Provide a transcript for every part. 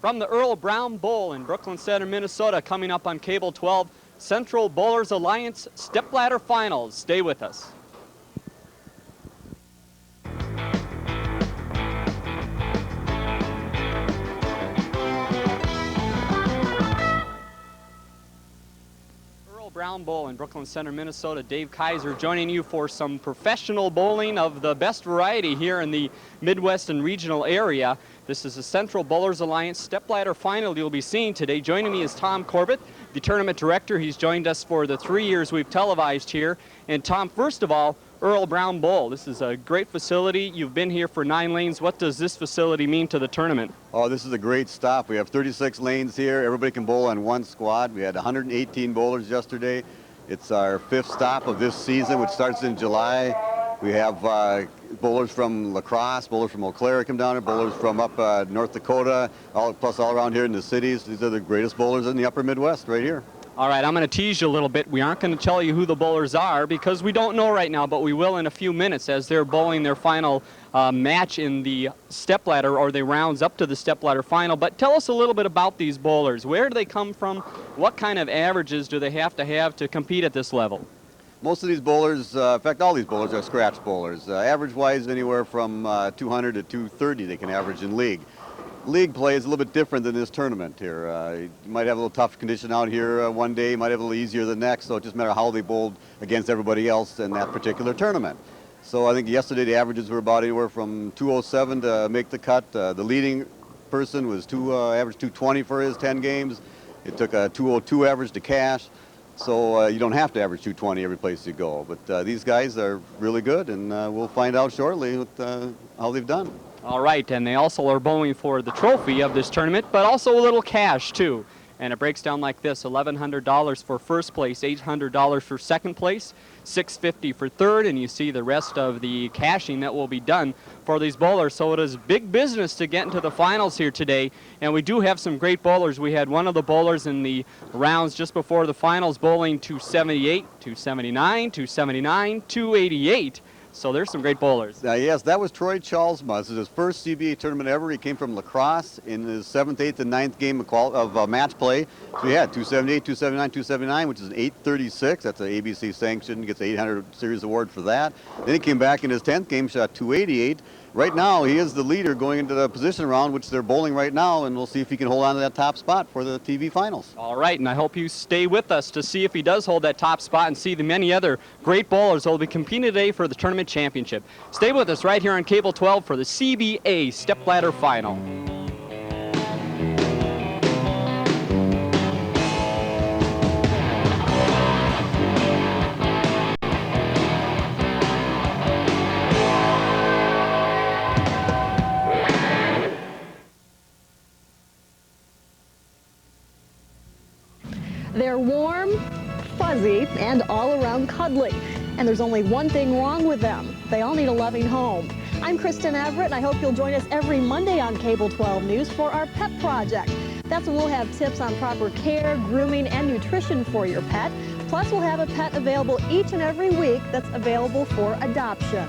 From the Earle Brown Bowl in Brooklyn Center, Minnesota, coming up on Cable 12, Central Bowlers Alliance Stepladder Finals. Stay with us. Brown Bowl in Brooklyn Center, Minnesota. Dave Kaiser joining you for some professional bowling of the best variety here in the Midwest and regional area. This is the Central Bowlers Alliance Stepladder Final you'll be seeing today. Joining me is Tom Corbett, the tournament director. He's joined us for the 3 years we've televised here. And Tom, first of all, Earle Brown Bowl. This is a great facility. You've been here for 9 lanes. What does this facility mean to the tournament? Oh, this is a great stop. We have 36 lanes here. Everybody can bowl on one squad. We had 118 bowlers yesterday. It's our 5th stop of this season, which starts in July. We have bowlers from La Crosse, bowlers from Eau Claire come down here, bowlers from up North Dakota, plus all around here in the cities. These are the greatest bowlers in the upper Midwest right here. All right, I'm going to tease you a little bit. We aren't going to tell you who the bowlers are because we don't know right now, but we will in a few minutes as they're bowling their final match in the stepladder, or they rounds up to the stepladder final. But tell us a little bit about these bowlers. Where do they come from? What kind of averages do they have to compete at this level? Most of these bowlers, in fact, all these bowlers are scratch bowlers. Average-wise, anywhere from 200 to 230 they can average in league. League play is a little bit different than this tournament here. You might have a little tough condition out here one day, you might have a little easier the next, so it just matters how they bowled against everybody else in that particular tournament. So I think yesterday the averages were about anywhere from 207 to make the cut. The leading person was averaged 220 for his 10 games. It took a 202 average to cash. So you don't have to average 220 every place you go. But these guys are really good, and we'll find out shortly with, how they've done. All right, and they also are bowling for the trophy of this tournament, but also a little cash, too. And it breaks down like this: $1,100 for first place, $800 for second place, $650 for third, and you see the rest of the cashing that will be done for these bowlers. So it is big business to get into the finals here today, and we do have some great bowlers. We had one of the bowlers in the rounds just before the finals bowling 278, 279, 279, 288. So there's some great bowlers. Yes, that was Troy Chalsma. This is his first CBA tournament ever. He came from La Crosse in his 7th, 8th, and 9th game of match play. So he had 278, 279, 279, which is an 836. That's an ABC sanction. Gets an 800 series award for that. Then he came back in his 10th game, shot 288. Right now, he is the leader going into the position round, which they're bowling right now, and we'll see if he can hold on to that top spot for the TV finals. All right, and I hope you stay with us to see if he does hold that top spot and see the many other great bowlers that will be competing today for the tournament championship. Stay with us right here on Cable 12 for the CBA Stepladder Final. They're warm, fuzzy, and all around cuddly. And there's only one thing wrong with them. They all need a loving home. I'm Kristen Everett, and I hope you'll join us every Monday on Cable 12 News for our Pet Project. That's when we'll have tips on proper care, grooming, and nutrition for your pet. Plus, we'll have a pet available each and every week that's available for adoption.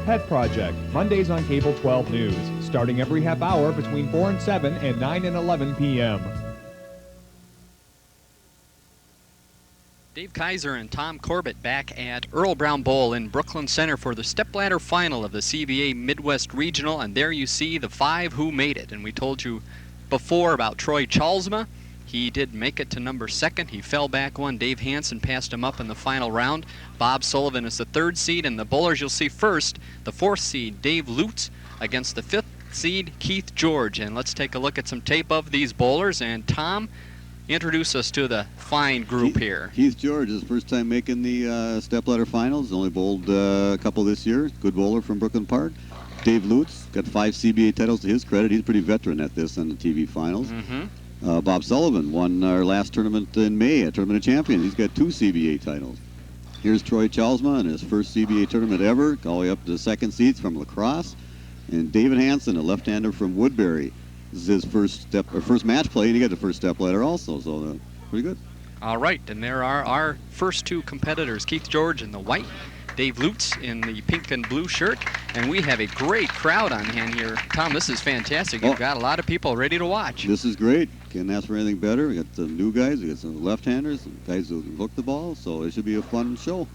Pet Project, Mondays on Cable 12 News, starting every half hour between 4 and 7 and 9 and 11 p.m. Dave Kaiser and Tom Corbett back at Earle Brown Bowl in Brooklyn Center for the stepladder final of the CBA Midwest Regional, and there you see the 5 who made it. And we told you before about Troy Chalsma. He did make it to number 2nd. He fell back one. Dave Hanson passed him up in the final round. Bob Sullivan is the 3rd seed, and the bowlers you'll see first, the 4th seed, Dave Lutz, against the 5th seed, Keith George. And let's take a look at some tape of these bowlers. And Tom, introduce us to the fine group here. Keith George is first time making the stepladder finals. Only bowled a couple this year. Good bowler from Brooklyn Park. Dave Lutz got 5 CBA titles to his credit. He's pretty veteran at this on the TV finals. Bob Sullivan won our last tournament in May at Tournament of Champions. He's got 2 CBA titles. Here's Troy Chalsma in his first CBA tournament ever, all the way up to the 2nd seeds from La Crosse. And David Hanson, a left-hander from Woodbury. This is his first match play, and he got the first stepladder also, so pretty good. All right, and there are our first 2 competitors, Keith George in the white Dave Lutz in the pink and blue shirt, and we have a great crowd on hand here. Tom, this is fantastic. You've got a lot of people ready to watch. This is great. Can't ask for anything better. We got some new guys, we got some left-handers, some guys who hook the ball, so it should be a fun show.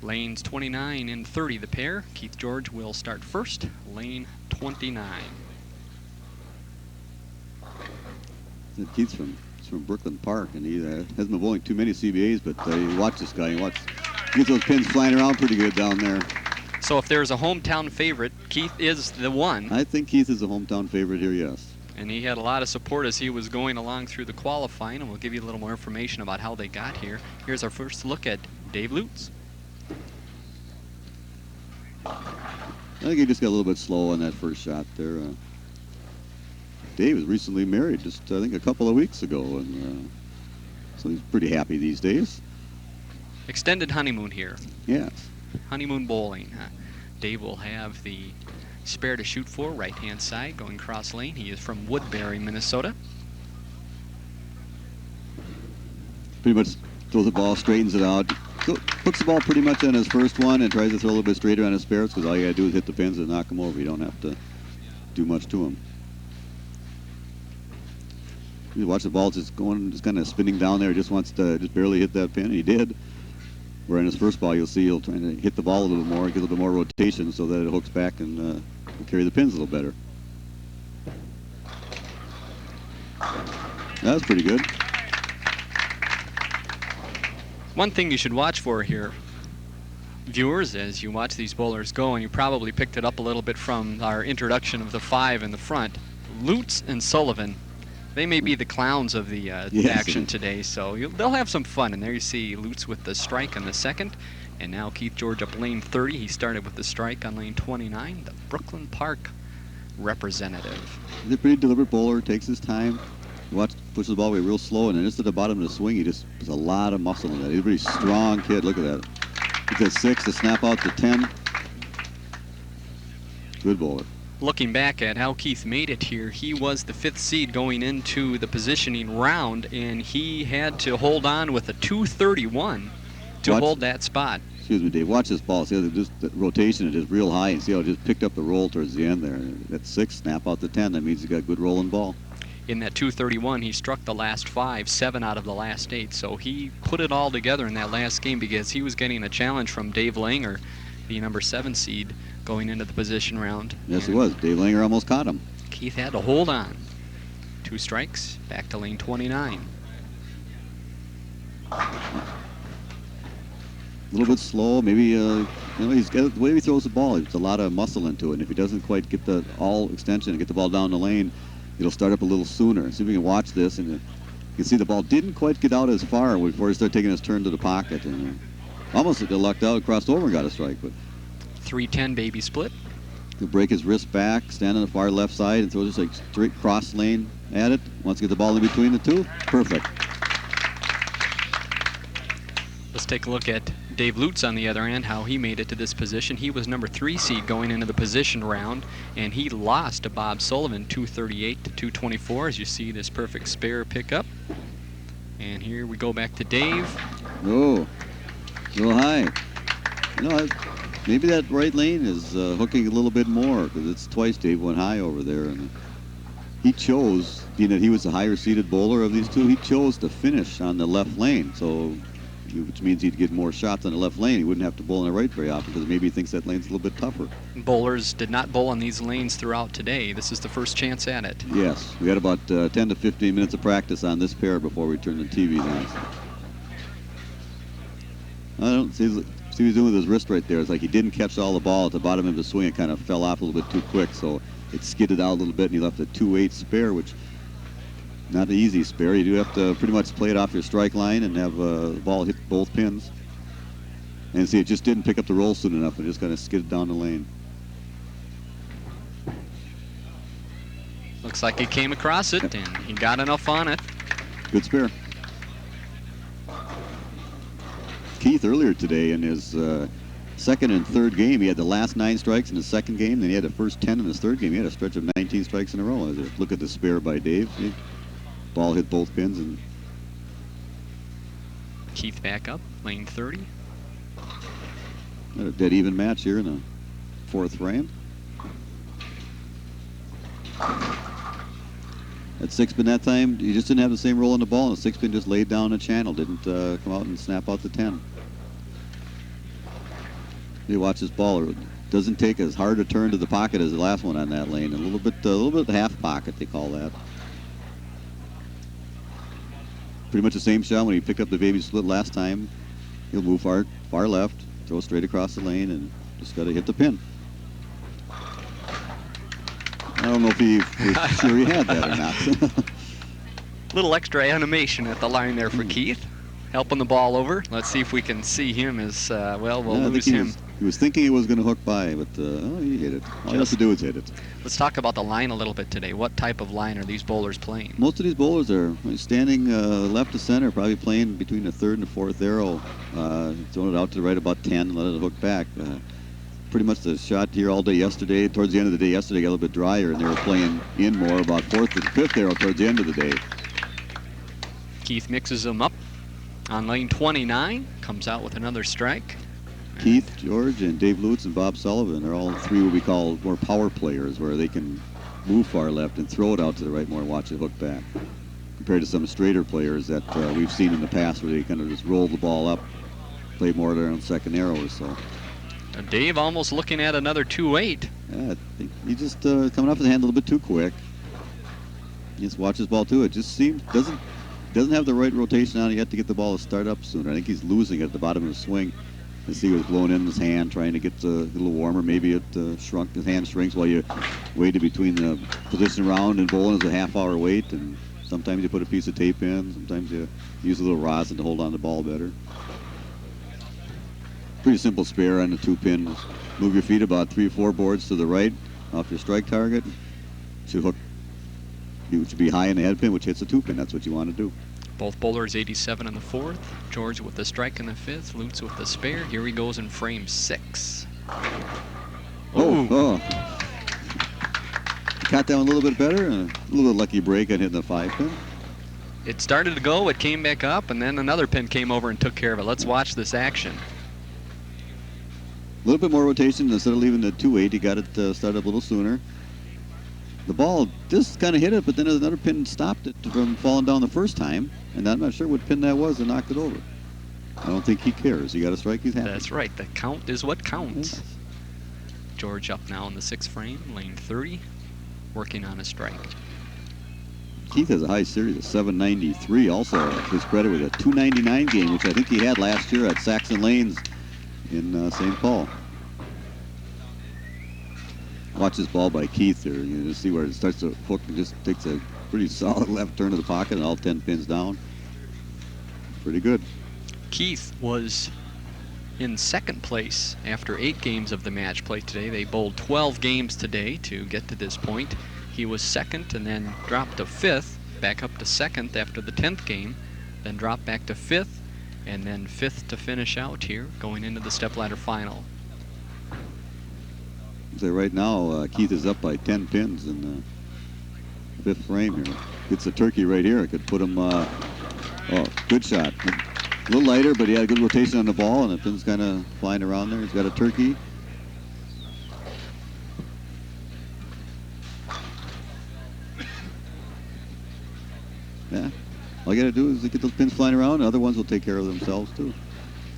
Lanes 29 and 30, the pair. Keith George will start first, lane 29. Keith's from Brooklyn Park, and he hasn't been bowling too many CBAs, but you watch this guy. He gets those pins flying around pretty good down there. So if there's a hometown favorite, Keith is the one. I think Keith is a hometown favorite here, yes. And he had a lot of support as he was going along through the qualifying, and we'll give you a little more information about how they got here. Here's our first look at Dave Lutz. I think he just got a little bit slow on that first shot there. Dave was recently married just, I think, a couple of weeks ago, and so he's pretty happy these days. Extended honeymoon here. Yes. Honeymoon bowling. Dave will have the spare to shoot for, right-hand side, going cross lane. He is from Woodbury, Minnesota. Pretty much throws the ball, straightens it out. Hooks the ball pretty much on his first one and tries to throw a little bit straighter on his spares, because all you got to do is hit the pins and knock them over. You don't have to do much to them. You watch the ball just kind of spinning down there. He just wants to just barely hit that pin, and he did. Where in his first ball, you'll see he'll try to hit the ball a little more, get a little bit more rotation so that it hooks back and will carry the pins a little better. That was pretty good. One thing you should watch for here, viewers, as you watch these bowlers go, and you probably picked it up a little bit from our introduction of the five in the front, Lutz and Sullivan. They may be the clowns of the action today, so they'll have some fun. And there you see Lutz with the strike on the second. And now Keith George up lane 30. He started with the strike on lane 29, the Brooklyn Park representative. He's a pretty deliberate bowler, takes his time. Pushes the ball away real slow, and then just at the bottom of the swing, he just puts a lot of muscle in that. He's a pretty strong kid. Look at that. He's at 6 to snap out to 10. Good bowler. Looking back at how Keith made it here, he was the 5th seed going into the positioning round, and he had to hold on with a 231 to hold that spot. Excuse me, Dave. Watch this ball. See how the rotation is just real high, and see how it just picked up the roll towards the end there. At 6, snap out to 10. That means he's got good rolling ball. In that 231, he struck the last 5, 7 out of the last 8. So he put it all together in that last game because he was getting a challenge from Dave Langer, the number 7 seed, going into the position round. Yes, he was. Dave Langer almost caught him. Keith had to hold on. 2 strikes, back to lane 29. A little bit slow. Maybe, he's got the way he throws the ball. There's a lot of muscle into it. And if he doesn't quite get the all extension and get the ball down the lane, it'll start up a little sooner. See if we can watch this, and you can see the ball didn't quite get out as far before he started taking his turn to the pocket, and almost lucked out, crossed over and got a strike. But 3-10 baby split. He'll break his wrist back, stand on the far left side, and throw just like straight cross lane at it. Wants to get the ball in between the two. Perfect. Let's take a look at Dave Lutz on the other end, how he made it to this position. He was number 3 seed going into the position round, and he lost to Bob Sullivan 238 to 224, as you see this perfect spare pickup. And here we go back to Dave. Oh, a little high. Maybe that right lane is hooking a little bit more, because it's twice Dave went high over there. And he chose, being that he was the higher seeded bowler of these two, he chose to finish on the left lane. So, which means he'd get more shots on the left lane. He wouldn't have to bowl on the right very often, because maybe he thinks that lane's a little bit tougher. Bowlers did not bowl on these lanes throughout today. This is the first chance at it. Yes, we got about 10 to 15 minutes of practice on this pair before we turn the TV down. I don't see what he's doing with his wrist right there. It's like he didn't catch all the ball at the bottom of the swing. It kind of fell off a little bit too quick, so it skidded out a little bit, and he left a 2-8 spare, which not an easy spare. You do have to pretty much play it off your strike line and have the ball hit both pins. And see, it just didn't pick up the roll soon enough. It just kind of skidded down the lane. Looks like he came across it, and he got enough on it. Good spare. Keith earlier today in his second and third game, he had the last 9 strikes in his second game, then he had the first 10 in his third game. He had a stretch of 19 strikes in a row. Look at the spare by Dave. Ball hit both pins. And Keith back up, lane 30. Got a dead even match here in the 4th frame. At 6-pin that time, you just didn't have the same roll on the ball, and the 6-pin just laid down the channel, didn't come out and snap out the 10. You watch this ball; it doesn't take as hard a turn to the pocket as the last one on that lane. A little bit half pocket, they call that. Pretty much the same shot when he picked up the baby split last time. He'll move far left, throw straight across the lane, and just got to hit the pin. I don't know if he was sure he had that or not. Little extra animation at the line there for Keith, helping the ball over. Let's see if we can see him as well. We'll lose him. He was thinking he was going to hook by, but he hit it. All you have to do is hit it. Let's talk about the line a little bit today. What type of line are these bowlers playing? Most of these bowlers are standing left to center, probably playing between the 3rd and the 4th arrow, throwing it out to the right about 10 and let it hook back. Pretty much the shot here all day yesterday. Towards the end of the day yesterday, got a little bit drier, and they were playing in more about 4th and 5th arrow towards the end of the day. Keith mixes them up on lane 29, comes out with another strike. Keith, George, and Dave Lutz and Bob Sullivan are all 3 what we call more power players, where they can move far left and throw it out to the right more and watch it hook back, compared to some straighter players that we've seen in the past where they kind of just roll the ball up, play more their own 2nd arrow or so. Dave almost looking at another 2-8. Yeah, I think he just coming off his hand a little bit too quick. He just watch his ball too. It just seems doesn't have the right rotation on it yet to get the ball to start up sooner. I think he's losing it at the bottom of the swing. You see, he was blowing in his hand, trying to get a little warmer. Maybe it shrunk his hand strings while you waited between the position round and bowling is a half-hour wait. And sometimes you put a piece of tape in. Sometimes you use a little rosin to hold on the ball better. Pretty simple spare on the 2-pin. Move your feet about 3 or 4 boards to the right off your strike target. Should hook. You should be high in the head pin, which hits the 2-pin. That's what you want to do. Both bowlers 87 in the 4th. George with the strike in the 5th. Lutz with the spare. Here he goes in frame 6. Oh. Caught that one a little bit better. And a little lucky break on hitting the 5-pin. It started to go. It came back up, and then another pin came over and took care of it. Let's watch this action. A little bit more rotation. Instead of leaving the 2-8, he got it started up a little sooner. The ball just kind of hit it, but then another pin stopped it from falling down the first time, and I'm not sure what pin that was that knocked it over. I don't think he cares. He got a strike, he's happy. That's right. The count is what counts. Yes. George up now in the 6th frame, lane 30, working on a strike. Keith has a high series of 793. Also, his credit with a 299 game, which I think he had last year at Saxon Lanes in St. Paul. Watch this ball by Keith here. You just see where it starts to hook and just takes a pretty solid left turn to the pocket and all 10 pins down. Pretty good. Keith was in 2nd place after 8 games of the match play today. They bowled 12 games today to get to this point. He was 2nd and then dropped to 5th, back up to 2nd after the 10th game, then dropped back to 5th, and then 5th to finish out here, going into the stepladder final. So right now, Keith is up by 10 pins in the 5th frame here. Gets a turkey right here. It could put him, good shot. A little lighter, but he had a good rotation on the ball, and the pin's kind of flying around there. He's got a turkey. Yeah. All you got to do is get those pins flying around, and other ones will take care of themselves, too.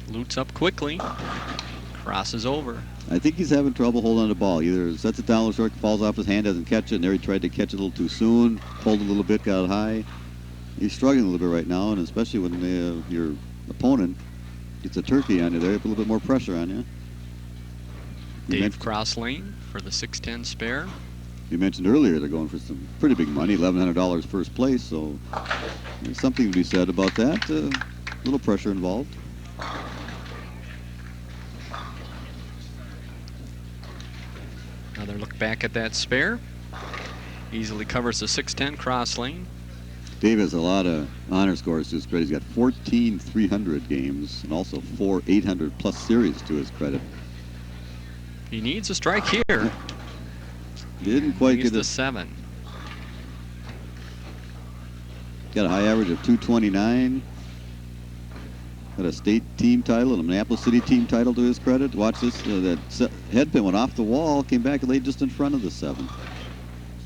Lutz up quickly. Crosses over. I think he's having trouble holding on the ball. Either sets it down a little short, falls off his hand, doesn't catch it, and there he tried to catch it a little too soon, pulled a little bit, got it high. He's struggling a little bit right now, and especially when your opponent gets a turkey on you there, you put a little bit more pressure on you. Dave cross lane for the 610 spare. You mentioned earlier they're going for some pretty big money, $1,100 first place, so there's something to be said about that. A little pressure involved. Another look back at that spare. Easily covers the 610 cross lane. Dave has a lot of honor scores to his credit. He's got 14 300 games and also 4 800 plus series to his credit. He needs a strike here. Didn't quite get the 7. Got a high average of 229. Got a state team title and a Minneapolis City team title to his credit. Watch this. That head pin went off the wall, came back and laid just in front of the 7.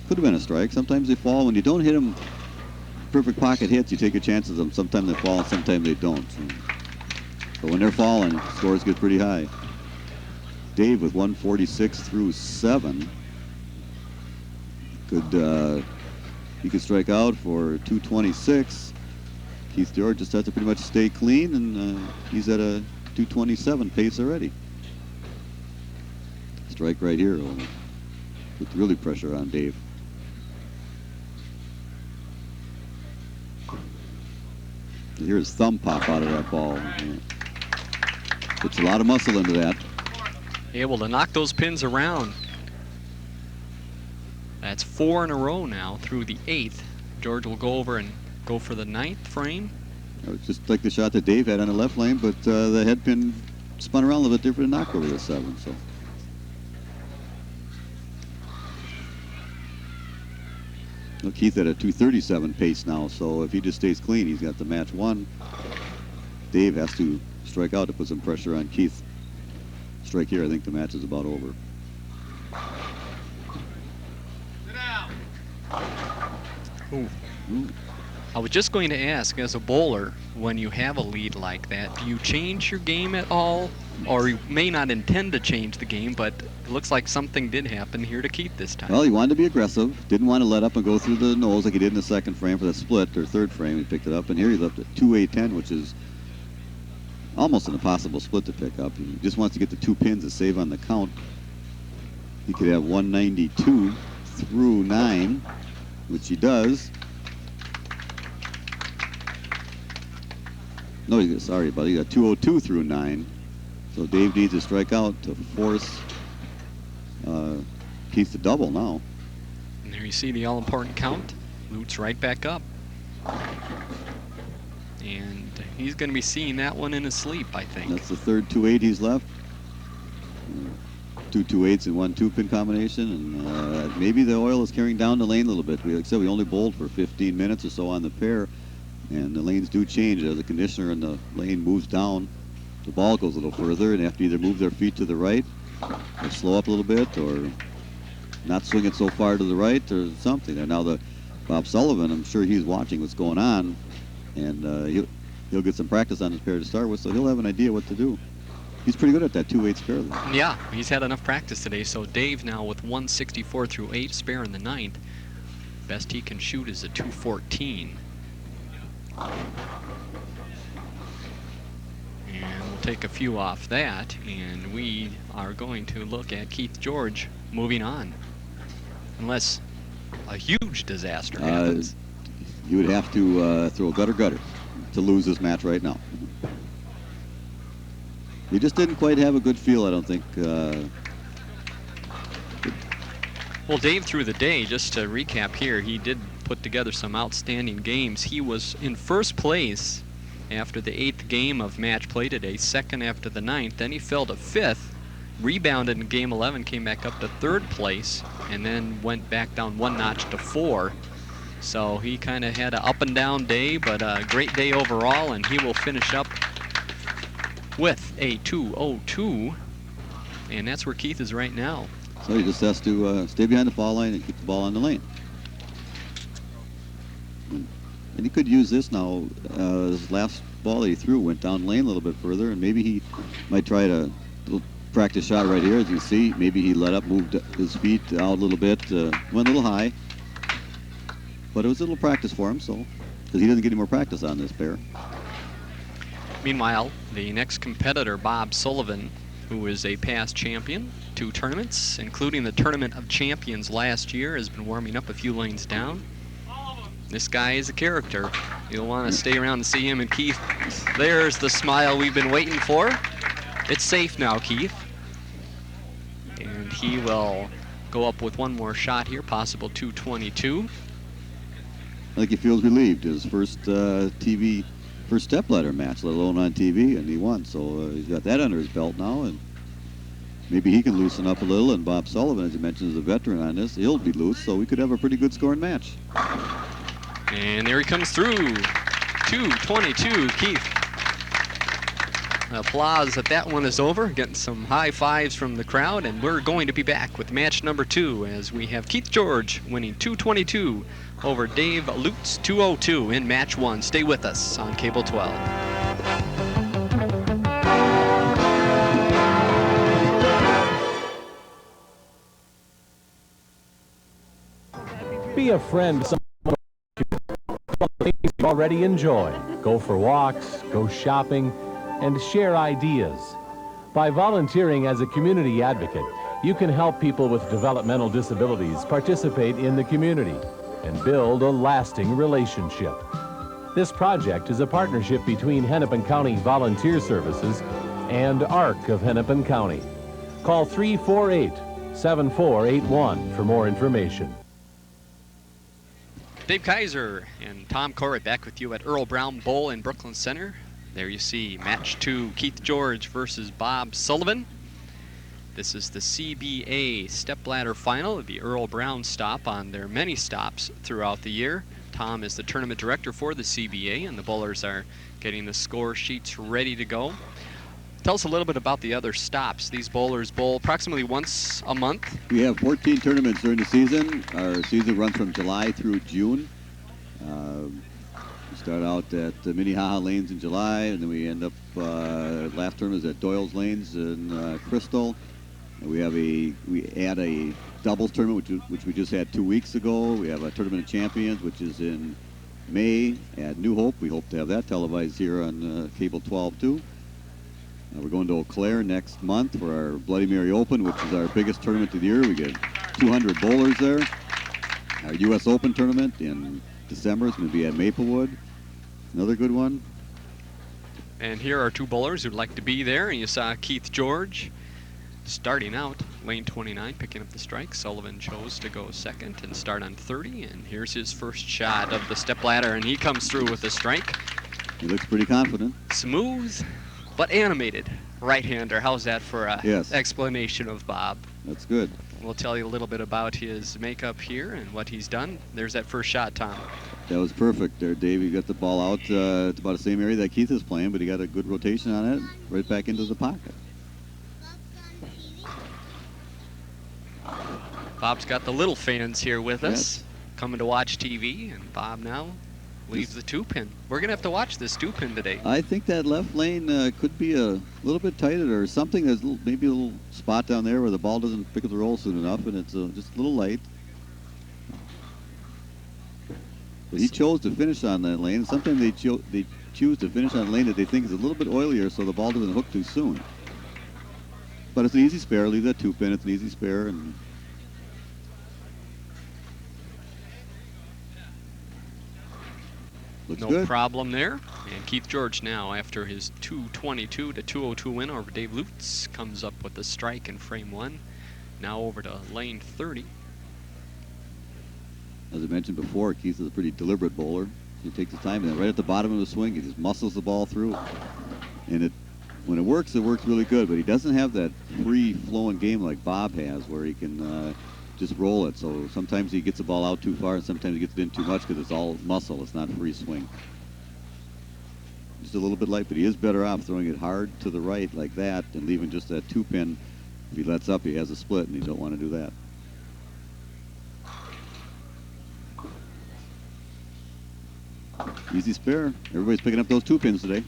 Could have been a strike. Sometimes they fall. When you don't hit them perfect pocket hits, you take your chances of them. Sometimes they fall and sometimes they don't. But when they're falling, scores get pretty high. Dave with 146 through 7. He could strike out for 226. Keith George just has to pretty much stay clean, and he's at a 227 pace already. Strike right here will put really pressure on Dave. You hear his thumb pop out of that ball. Puts a lot of muscle into that. Able to knock those pins around. That's 4 in a row now through the 8th. George will go over and go for the 9th frame. It's just like the shot that Dave had on the left lane, but the head pin spun around a little bit different and knocked over the 7. So. Well, Keith at a 237 pace now, so if he just stays clean, he's got the match won. Dave has to strike out to put some pressure on Keith. Strike here, I think the match is about over. Sit down. Ooh. I was just going to ask, as a bowler, when you have a lead like that, do you change your game at all? Or you may not intend to change the game, but it looks like something did happen here to Keith this time. Well, he wanted to be aggressive, didn't want to let up and go through the nose like he did in the 2nd frame for the split, or 3rd frame. He picked it up, and here he's up to 2-8-10, which is almost an impossible split to pick up. He just wants to get the 2 pins to save on the count. He could have 192 through 9, which he does. No, sorry, buddy. He got 202 through 9. So Dave needs to strike out to force Keith to double now. And there you see the all-important count. Lutz right back up. And he's going to be seeing that one in his sleep, I think. That's the 3rd 2-8 he's left. 2 2-8s and 1 2-pin combination. And maybe the oil is carrying down the lane a little bit. Like I said, we only bowled for 15 minutes or so on the pair. And the lanes do change as the conditioner in the lane moves down. The ball goes a little further, and they have to either move their feet to the right or slow up a little bit or not swing it so far to the right or something. And now Bob Sullivan, I'm sure he's watching what's going on, and he'll get some practice on his pair to start with, so he'll have an idea what to do. He's pretty good at that 2-8 spare. Though. Yeah, he's had enough practice today, so Dave now with 164 through 8 spare in the 9th. Best he can shoot is a 214. And we'll take a few off that, and we are going to look at Keith George moving on. Unless a huge disaster happens. You would have to throw a gutter to lose this match right now. He just didn't quite have a good feel, I don't think. Well, Dave through the day, just to recap here, he did put together some outstanding games. He was in 1st place after the 8th game of match play today, 2nd after the 9th. Then he fell to 5th, rebounded in game 11, came back up to 3rd place, and then went back down 1 notch to 4. So he kind of had an up and down day, but a great day overall, and he will finish up with a 202, and that's where Keith is right now. So he just has to stay behind the foul line and keep the ball on the lane. And he could use this now. His last ball that he threw went down lane a little bit further, and maybe he might try to practice shot right here. As you see, maybe he let up, moved his feet out a little bit, went a little high. But it was a little practice for him, so because he doesn't get any more practice on this pair. Meanwhile, the next competitor, Bob Sullivan, who is a past champion, 2 tournaments, including the Tournament of Champions last year, has been warming up a few lanes down. This guy is a character. You'll want to stay around and see him. And Keith, there's the smile we've been waiting for. It's safe now, Keith. And he will go up with 1 more shot here, possible 222. I think he feels relieved. His first first stepladder match, let alone on TV, and he won. So he's got that under his belt now, and maybe he can loosen up a little. And Bob Sullivan, as you mentioned, is a veteran on this. He'll be loose, so we could have a pretty good scoring match. And there he comes through. 222, Keith. applause that that one is over, getting some high fives from the crowd, and we're going to be back with match number 2 as we have Keith George winning 222 over Dave Lutz 202 in match 1. Stay with us on Cable 12. Be a friend to someone you already enjoy. Go for walks, go shopping, and share ideas. By volunteering as a community advocate, you can help people with developmental disabilities participate in the community and build a lasting relationship. This project is a partnership between Hennepin County Volunteer Services and ARC of Hennepin County. Call 348-7481 for more information. Dave Kaiser and Tom Corritt back with you at Earle Brown Bowl in Brooklyn Center. There you see match 2, Keith George versus Bob Sullivan. This is the CBA Stepladder final of the Earle Brown stop on their many stops throughout the year. Tom is the tournament director for the CBA, and the bowlers are getting the score sheets ready to go. Tell us a little bit about the other stops. These bowlers bowl approximately once a month. We have 14 tournaments during the season. Our season runs from July through June. We start out at the Minnehaha Lanes in July, and then we end up last tournament is at Doyle's Lanes in Crystal. And we add a doubles tournament, which we just had 2 weeks ago. We have a Tournament of Champions, which is in May at New Hope. We hope to have that televised here on Cable 12 too. We're going to Eau Claire next month for our Bloody Mary Open, which is our biggest tournament of the year. We get 200 bowlers there. Our U.S. Open tournament in December is going to be at Maplewood. Another good one. And here are 2 bowlers who'd like to be there. And you saw Keith George starting out, lane 29, picking up the strike. Sullivan chose to go second and start on 30. And here's his first shot of the stepladder, and he comes through with a strike. He looks pretty confident. Smooth, but animated right-hander. How's that for a Yes. explanation of Bob? That's good. We'll tell you a little bit about his makeup here and what he's done. There's that first shot, Tom. That was perfect there, Dave. He got the ball out to about the same area that Keith is playing, but he got a good rotation on it, right back into the pocket. Bob's got the little fans here with us, Yes. coming to watch TV, and Bob now leaves the 2-pin. We're going to have to watch this 2-pin today. I think that left lane could be a little bit tighter or something. There's maybe a little spot down there where the ball doesn't pick up the roll soon enough, and it's just a little light. But he chose to finish on that lane. Sometimes they choose to finish on a lane that they think is a little bit oilier so the ball doesn't hook too soon. But it's an easy spare. Leave that 2-pin. It's an easy spare. And looks No good. problem there. And Keith George now, after his 222 to 202 win over Dave Lutz, comes up with a strike in frame 1. Now over to lane 30. As I mentioned before, Keith is a pretty deliberate bowler. He takes his time, and then right at the bottom of the swing, he just muscles the ball through. And when it works really good, but he doesn't have that free-flowing game like Bob has, where he can just roll it. So sometimes he gets the ball out too far, and sometimes he gets it in too much because it's all muscle. It's not free swing. Just a little bit light, but he is better off throwing it hard to the right like that and leaving just that 2-pin. If he lets up, he has a split, and you don't want to do that. Easy spare. Everybody's picking up those 2-pins today.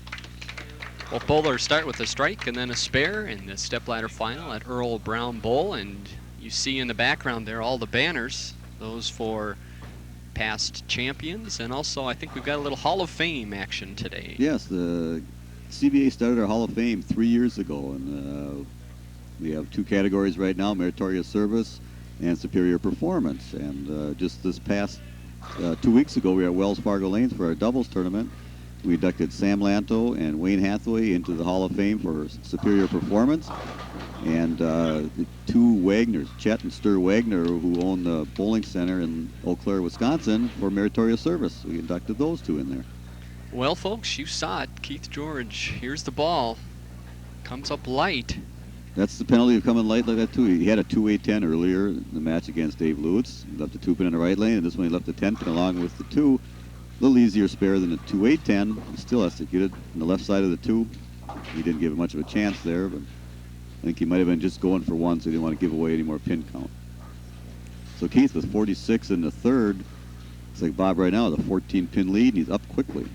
Both bowlers start with a strike and then a spare in the stepladder final at Earle Brown Bowl. And you see in the background there all the banners, those for past champions. And also I think we've got a little Hall of Fame action today. Yes, the CBA started our Hall of Fame 3 years ago. And we have 2 categories right now, Meritorious Service and Superior Performance. And just this past 2 weeks ago, we were at Wells Fargo Lanes for our doubles tournament. We inducted Sam Lanto and Wayne Hathaway into the Hall of Fame for superior performance. And the 2 Wagners, Chet and Stur Wagner, who own the bowling center in Eau Claire, Wisconsin, for meritorious service. We inducted those 2 in there. Well, folks, you saw it. Keith George, here's the ball. Comes up light. That's the penalty of coming light like that, too. He had a 2-8-10 earlier in the match against Dave Lutz. He left the 2-pin in the right lane, and this one he left the 10-pin along with the 2. A little easier spare than the 2-8-10. He still has to get it on the left side of the 2. He didn't give it much of a chance there, but I think he might have been just going for one, so he didn't want to give away any more pin count. So Keith with 46 in the third. Looks like Bob right now has a 14-pin lead, and he's up quickly.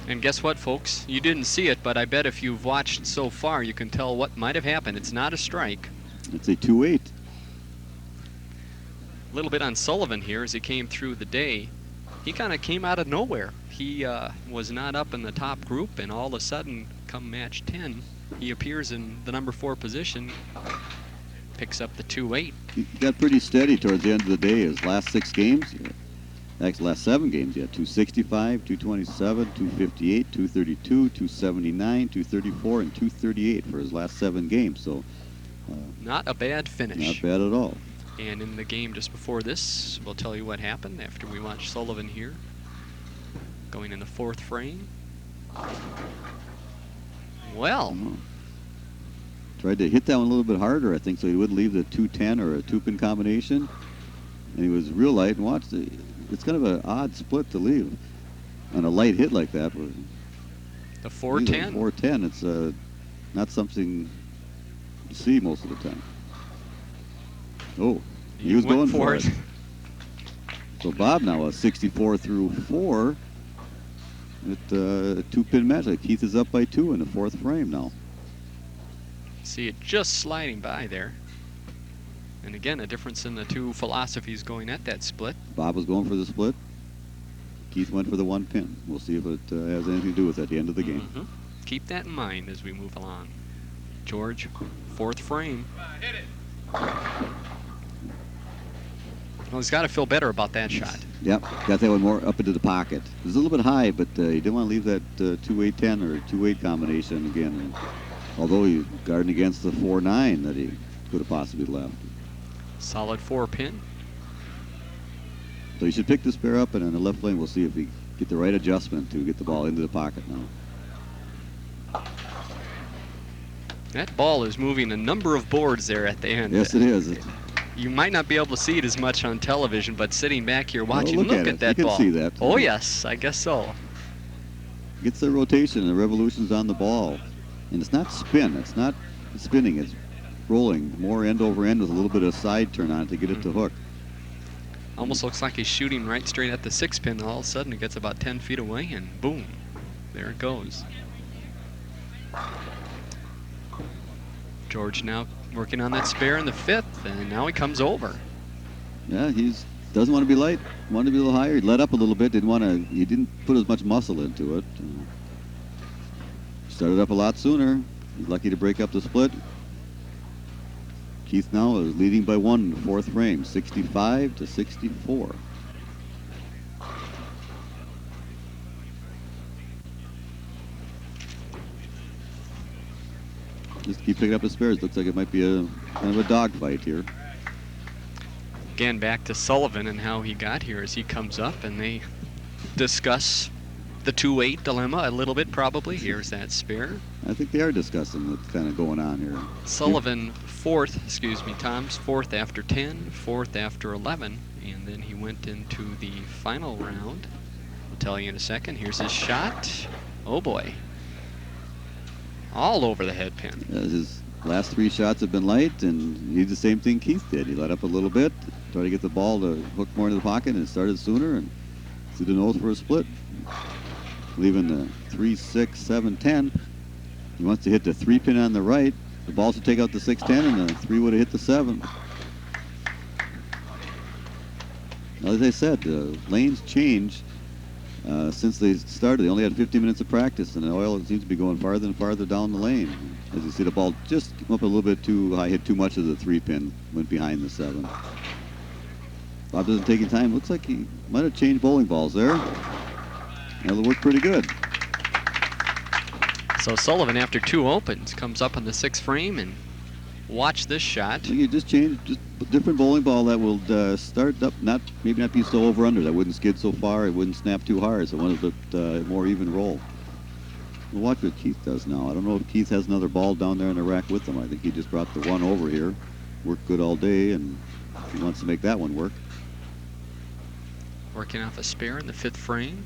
And guess what, folks? You didn't see it, but I bet if you've watched so far, you can tell what might have happened. It's not a strike. It's a 2-8. A little bit on Sullivan here as he came through the day. He kind of came out of nowhere. He was not up in the top group, and all of a sudden, come match 10, he appears in the number 4 position, picks up the 2-8. He got pretty steady towards the end of the day. His last 6 games, actually last 7 games, he had 265, 227, 258, 232, 279, 234, and 238 for his last 7 games. So not a bad finish. Not bad at all. And in the game just before this, we'll tell you what happened after we watched Sullivan here. Going in the 4th frame. Well. Tried to hit that one a little bit harder, I think, so he wouldn't leave the 210 or a 2-pin combination. And he was real light, and watch, it's kind of an odd split to leave on a light hit like that. The 410? 410, it's not something you see most of the time. Oh, he was going for it. So Bob now a 64 through 4 at a 2-pin match. Like Keith is up by 2 in the 4th frame now. See it just sliding by there. And again, a difference in the 2 philosophies going at that split. Bob was going for the split. Keith went for the 1 pin. We'll see if it has anything to do with it at the end of the game. Keep that in mind as we move along. George, 4th frame. Hit it. Well, he's got to feel better about that shot. Yep, got that one more up into the pocket. It was a little bit high, but he didn't want to leave that 2-8-10 or 2-8 combination again. And although he guarded against the 4-9 that he could have possibly left. Solid 4-pin. So you should pick this pair up, and on the left lane, we'll see if we get the right adjustment to get the ball into the pocket now. That ball is moving a number of boards there at the end. Yes, it is. You might not be able to see it as much on television, but sitting back here watching, look at that you ball. can see that. Oh, yes, I guess so. Gets the rotation, the revolutions on the ball. And it's not spin. It's not spinning. It's rolling more end over end with a little bit of side turn on it to get it to hook. Almost looks like he's shooting right straight at the 6-pin. All of a sudden, it gets about 10 feet away, and boom, there it goes. George now working on that spare in the 5th, and now he comes over. Yeah, doesn't want to be light. Wanted to be a little higher. He let up a little bit. He didn't put as much muscle into it. Started up a lot sooner. He's lucky to break up the split. Keith now is leading by 1 in the 4th frame, 65 to 64. Just keep picking up his spares. Looks like it might be a kind of a dogfight here. Again, back to Sullivan and how he got here as he comes up, and they discuss the 2-8 dilemma a little bit, probably. Here's that spare. I think they are discussing what's kind of going on here. Sullivan Tom's 4th after 10, 4th after 11, and then he went into the final round. I'll tell you in a second. Here's his shot. Oh boy. All over the head pin. His last 3 shots have been light, and he did the same thing Keith did. He let up a little bit, tried to get the ball to hook more into the pocket, and it started sooner, and through the nose for a split. Leaving the 3, 6, 7, 10. He wants to hit the 3-pin on the right. The ball should take out the 6-10, and the 3 would have hit the 7. Now, as I said, the lanes change since they started. They only had 15 minutes of practice, and the Oil seems to be going farther and farther down the lane. As you see, the ball just came up a little bit too high, hit too much of the 3-pin, went behind the 7. Bob doesn't take any time. Looks like he might have changed bowling balls there. That'll work pretty good. So Sullivan, after 2 opens, comes up on the 6th frame, and watch this shot. I think you just changed just a different bowling ball that will start up, maybe not be so over under. That wouldn't skid so far. It wouldn't snap too hard. So one of the more even roll. We'll watch what Keith does now. I don't know if Keith has another ball down there in the rack with him. I think he just brought the 1 over here. Worked good all day, and he wants to make that one work. Working off a spare in the 5th frame.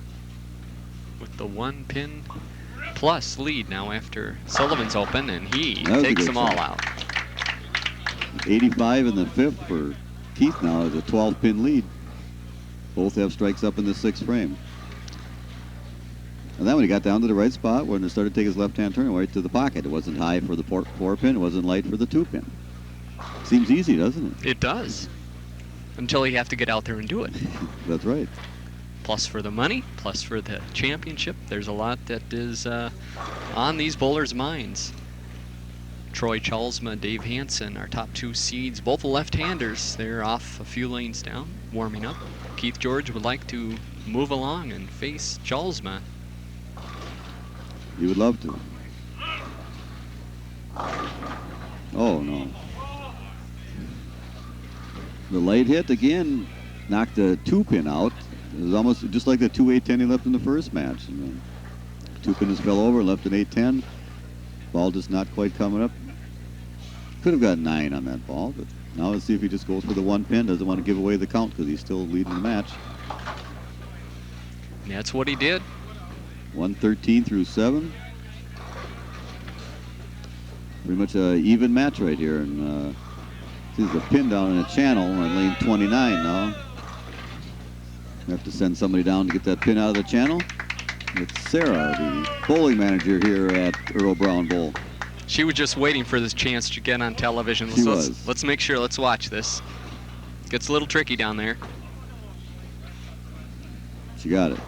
with the 1 pin plus lead now after Sullivan's open, and he That was a takes good them all shot. out. 85 in the 5th for Keith now is a 12-pin lead. Both have strikes up in the 6th frame. And then when he got down to the right spot, when he started to take his left-hand turn right to the pocket, it wasn't high for the 4-pin, it wasn't light for the 2-pin. Seems easy, doesn't it? It does, until you have to get out there and do it. That's right. Plus for the money, plus for the championship. There's a lot that is on these bowlers' minds. Troy Chalsma, Dave Hanson, our top 2 seeds, both left-handers. They're off a few lanes down, warming up. Keith George would like to move along and face Chalsma. You would love to. Oh, no. The light hit again knocked the 2-pin out. It was almost just like the 2-8-10 he left in the first match. And then 2-pin just fell over, left an 8-10. Ball just not quite coming up. Could have got 9 on that ball, but now let's see if he just goes for the 1-pin. Doesn't want to give away the count because he's still leading the match. And that's what he did. 113 through 7. Pretty much an even match right here. And this is a pin down in a channel on lane 29 now. We have to send somebody down to get that pin out of the channel. It's Sarah, the bowling manager here at Earle Brown Bowl. She was just waiting for this chance to get on television. She was. Let's make sure, let's watch this. Gets a little tricky down there. She got it.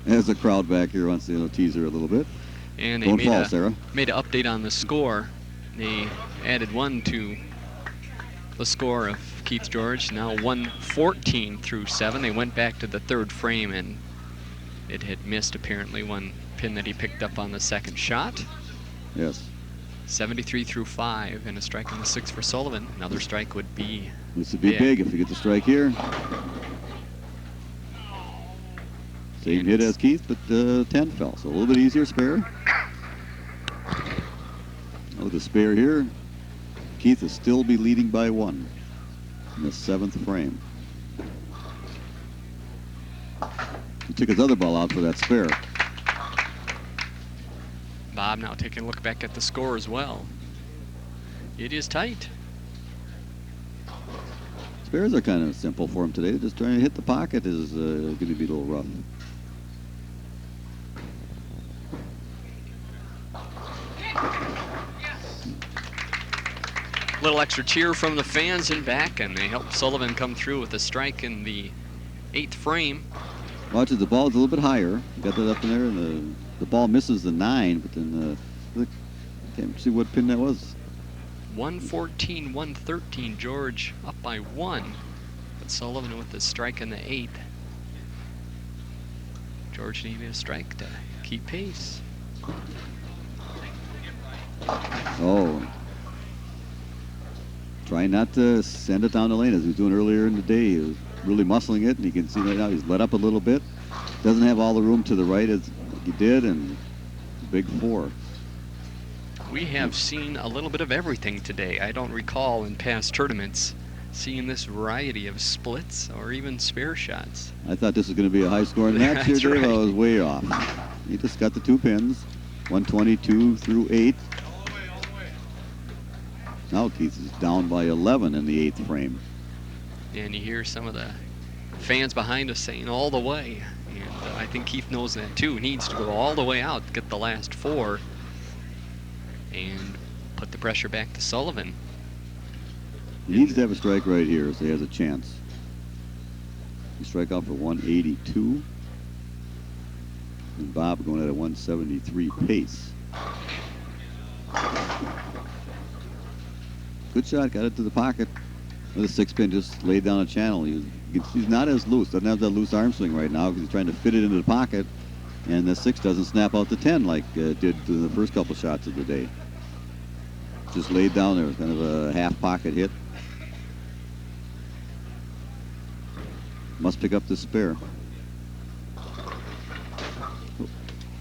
There's a crowd back here wants to tease her a little bit. And they Don't made, fall, Sarah. made an update on the score. They added 1 to the score of Keith George. Now 114 through 7. They went back to the 3rd frame, and it had missed apparently 1 pin that he picked up on the 2nd shot. Yes. 73 through 5, and a strike in the 6th for Sullivan. Another strike would be This would be big if we get the strike here. Same hit as Keith, but 10 fell, so a little bit easier spare. Oh, the spare here. Keith will still be leading by 1 in the 7th frame. He took his other ball out for that spare. Bob now taking a look back at the score as well. It is tight. Spares are kind of simple for him today. Just trying to hit the pocket is going to be a little rough. Little extra cheer from the fans in back, and they help Sullivan come through with a strike in the 8th frame. Watch it, the ball's a little bit higher. Got that up in there, and the ball misses the 9, but then look, can't see what pin that was. 114, 113, George up by 1. But Sullivan with the strike in the 8th. George needed a strike to keep pace. Oh. Trying not to send it down the lane as he was doing earlier in the day. He was really muscling it, and you can see right now he's let up a little bit. Doesn't have all the room to the right as he did, and big 4. We have seen a little bit of everything today. I don't recall in past tournaments seeing this variety of splits or even spare shots. I thought this was going to be a high-scoring match here, That's Dave. right. I was way off. He just got the 2 pins, 122 through 8. Now Keith is down by 11 in the 8th frame. And you hear some of the fans behind us saying all the way. And I think Keith knows that too. He needs to go all the way out, get the last 4, and put the pressure back to Sullivan. He needs to have a strike right here so he has a chance. He strike out for 182. And Bob going at a 173 pace. Good shot, got it to the pocket. With a 6-pin, just laid down a channel. He's not as loose, doesn't have that loose arm swing right now because he's trying to fit it into the pocket. And the 6 doesn't snap out the 10 like it did in the first couple shots of the day. Just laid down there, kind of a half pocket hit. Must pick up the spare.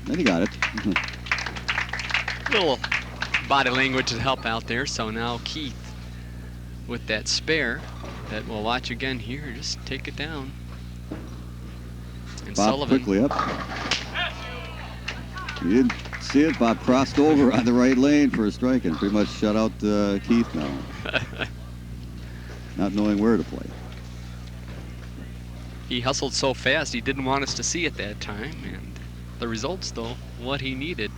Then he got it. Little body language to help out there. So now Keith with that spare that we'll watch again here. Just take it down. And Bob Sullivan. quickly up. You didn't see it. Bob crossed over on the right lane for a strike and pretty much shut out Keith now. Not knowing where to play. He hustled so fast he didn't want us to see it that time, and the results, though, what he needed.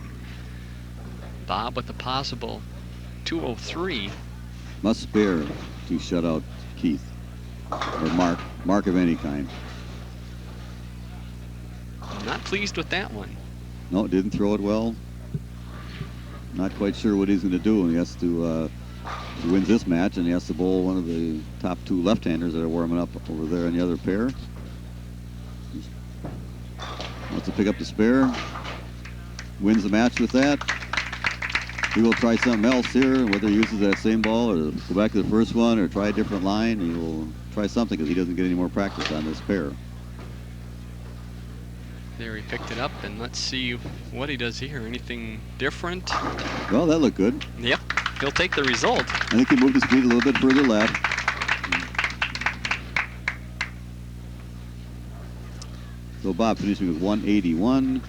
Bob with a possible 203. Must spare to shut out Keith or Mark of any kind. Not pleased with that one. No, didn't throw it well. Not quite sure what he's going to do. He has to he wins this match, and he has to bowl one of the top two left-handers that are warming up over there in the other pair. Wants to pick up the spare. Wins the match with that. He will try something else here, whether he uses that same ball or go back to the first one or try a different line. He will try something because he doesn't get any more practice on this pair. There he picked it up, and let's see what he does here. Anything different? Well, that looked good. Yep, he'll take the result. I think he moved his feet a little bit further left. So Bob finishing with 181.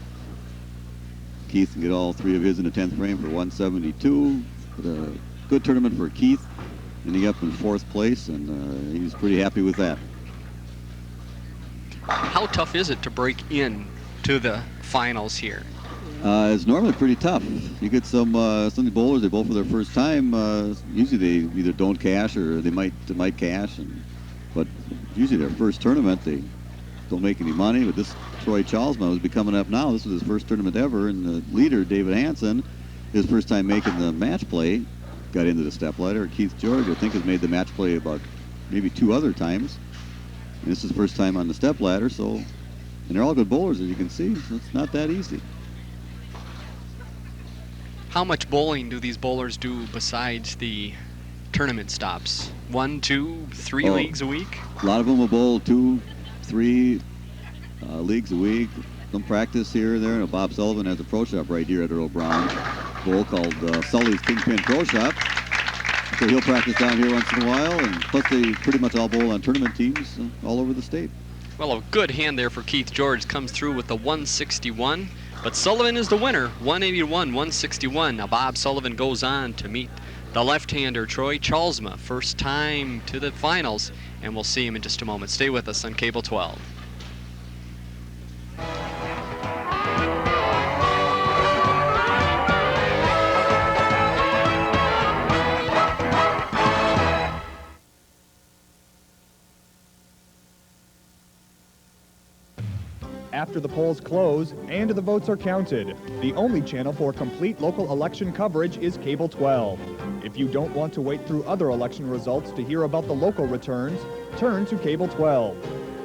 Keith can get all three of his in the 10th frame for 172. But a good tournament for Keith, ending up in 4th place, and he's pretty happy with that. How tough is it to break in to the finals here? It's normally pretty tough. You get some of the bowlers, they bowl for their first time. Usually they either don't cash or they might cash, but usually their first tournament they don't make any money. But this Troy Chalsma was coming up now. This was his first tournament ever, and the leader, David Hanson, his first time making the match play, got into the Stepladder. Keith George, I think, has made the match play about maybe 2 other times. And this is his first time on the Stepladder, and they're all good bowlers, as you can see, so it's not that easy. How much bowling do these bowlers do besides the tournament stops? 1, 2, 3 leagues a week? A lot of them will bowl 2, 3 leagues a week. Some practice here and there. And Bob Sullivan has a pro shop right here at Earle Brown Bowl called Sully's Kingpin Pro Shop. So he'll practice down here once in a while, and plus they pretty much all bowl on tournament teams all over the state. Well, a good hand there for Keith George. Comes through with the 161, but Sullivan is the winner, 181, 161. Now Bob Sullivan goes on to meet the left-hander Troy Chalsma, first time to the finals, and we'll see him in just a moment. Stay with us on Cable 12. After the polls close and the votes are counted, the only channel for complete local election coverage is Cable 12. If you don't want to wait through other election results to hear about the local returns, turn to Cable 12.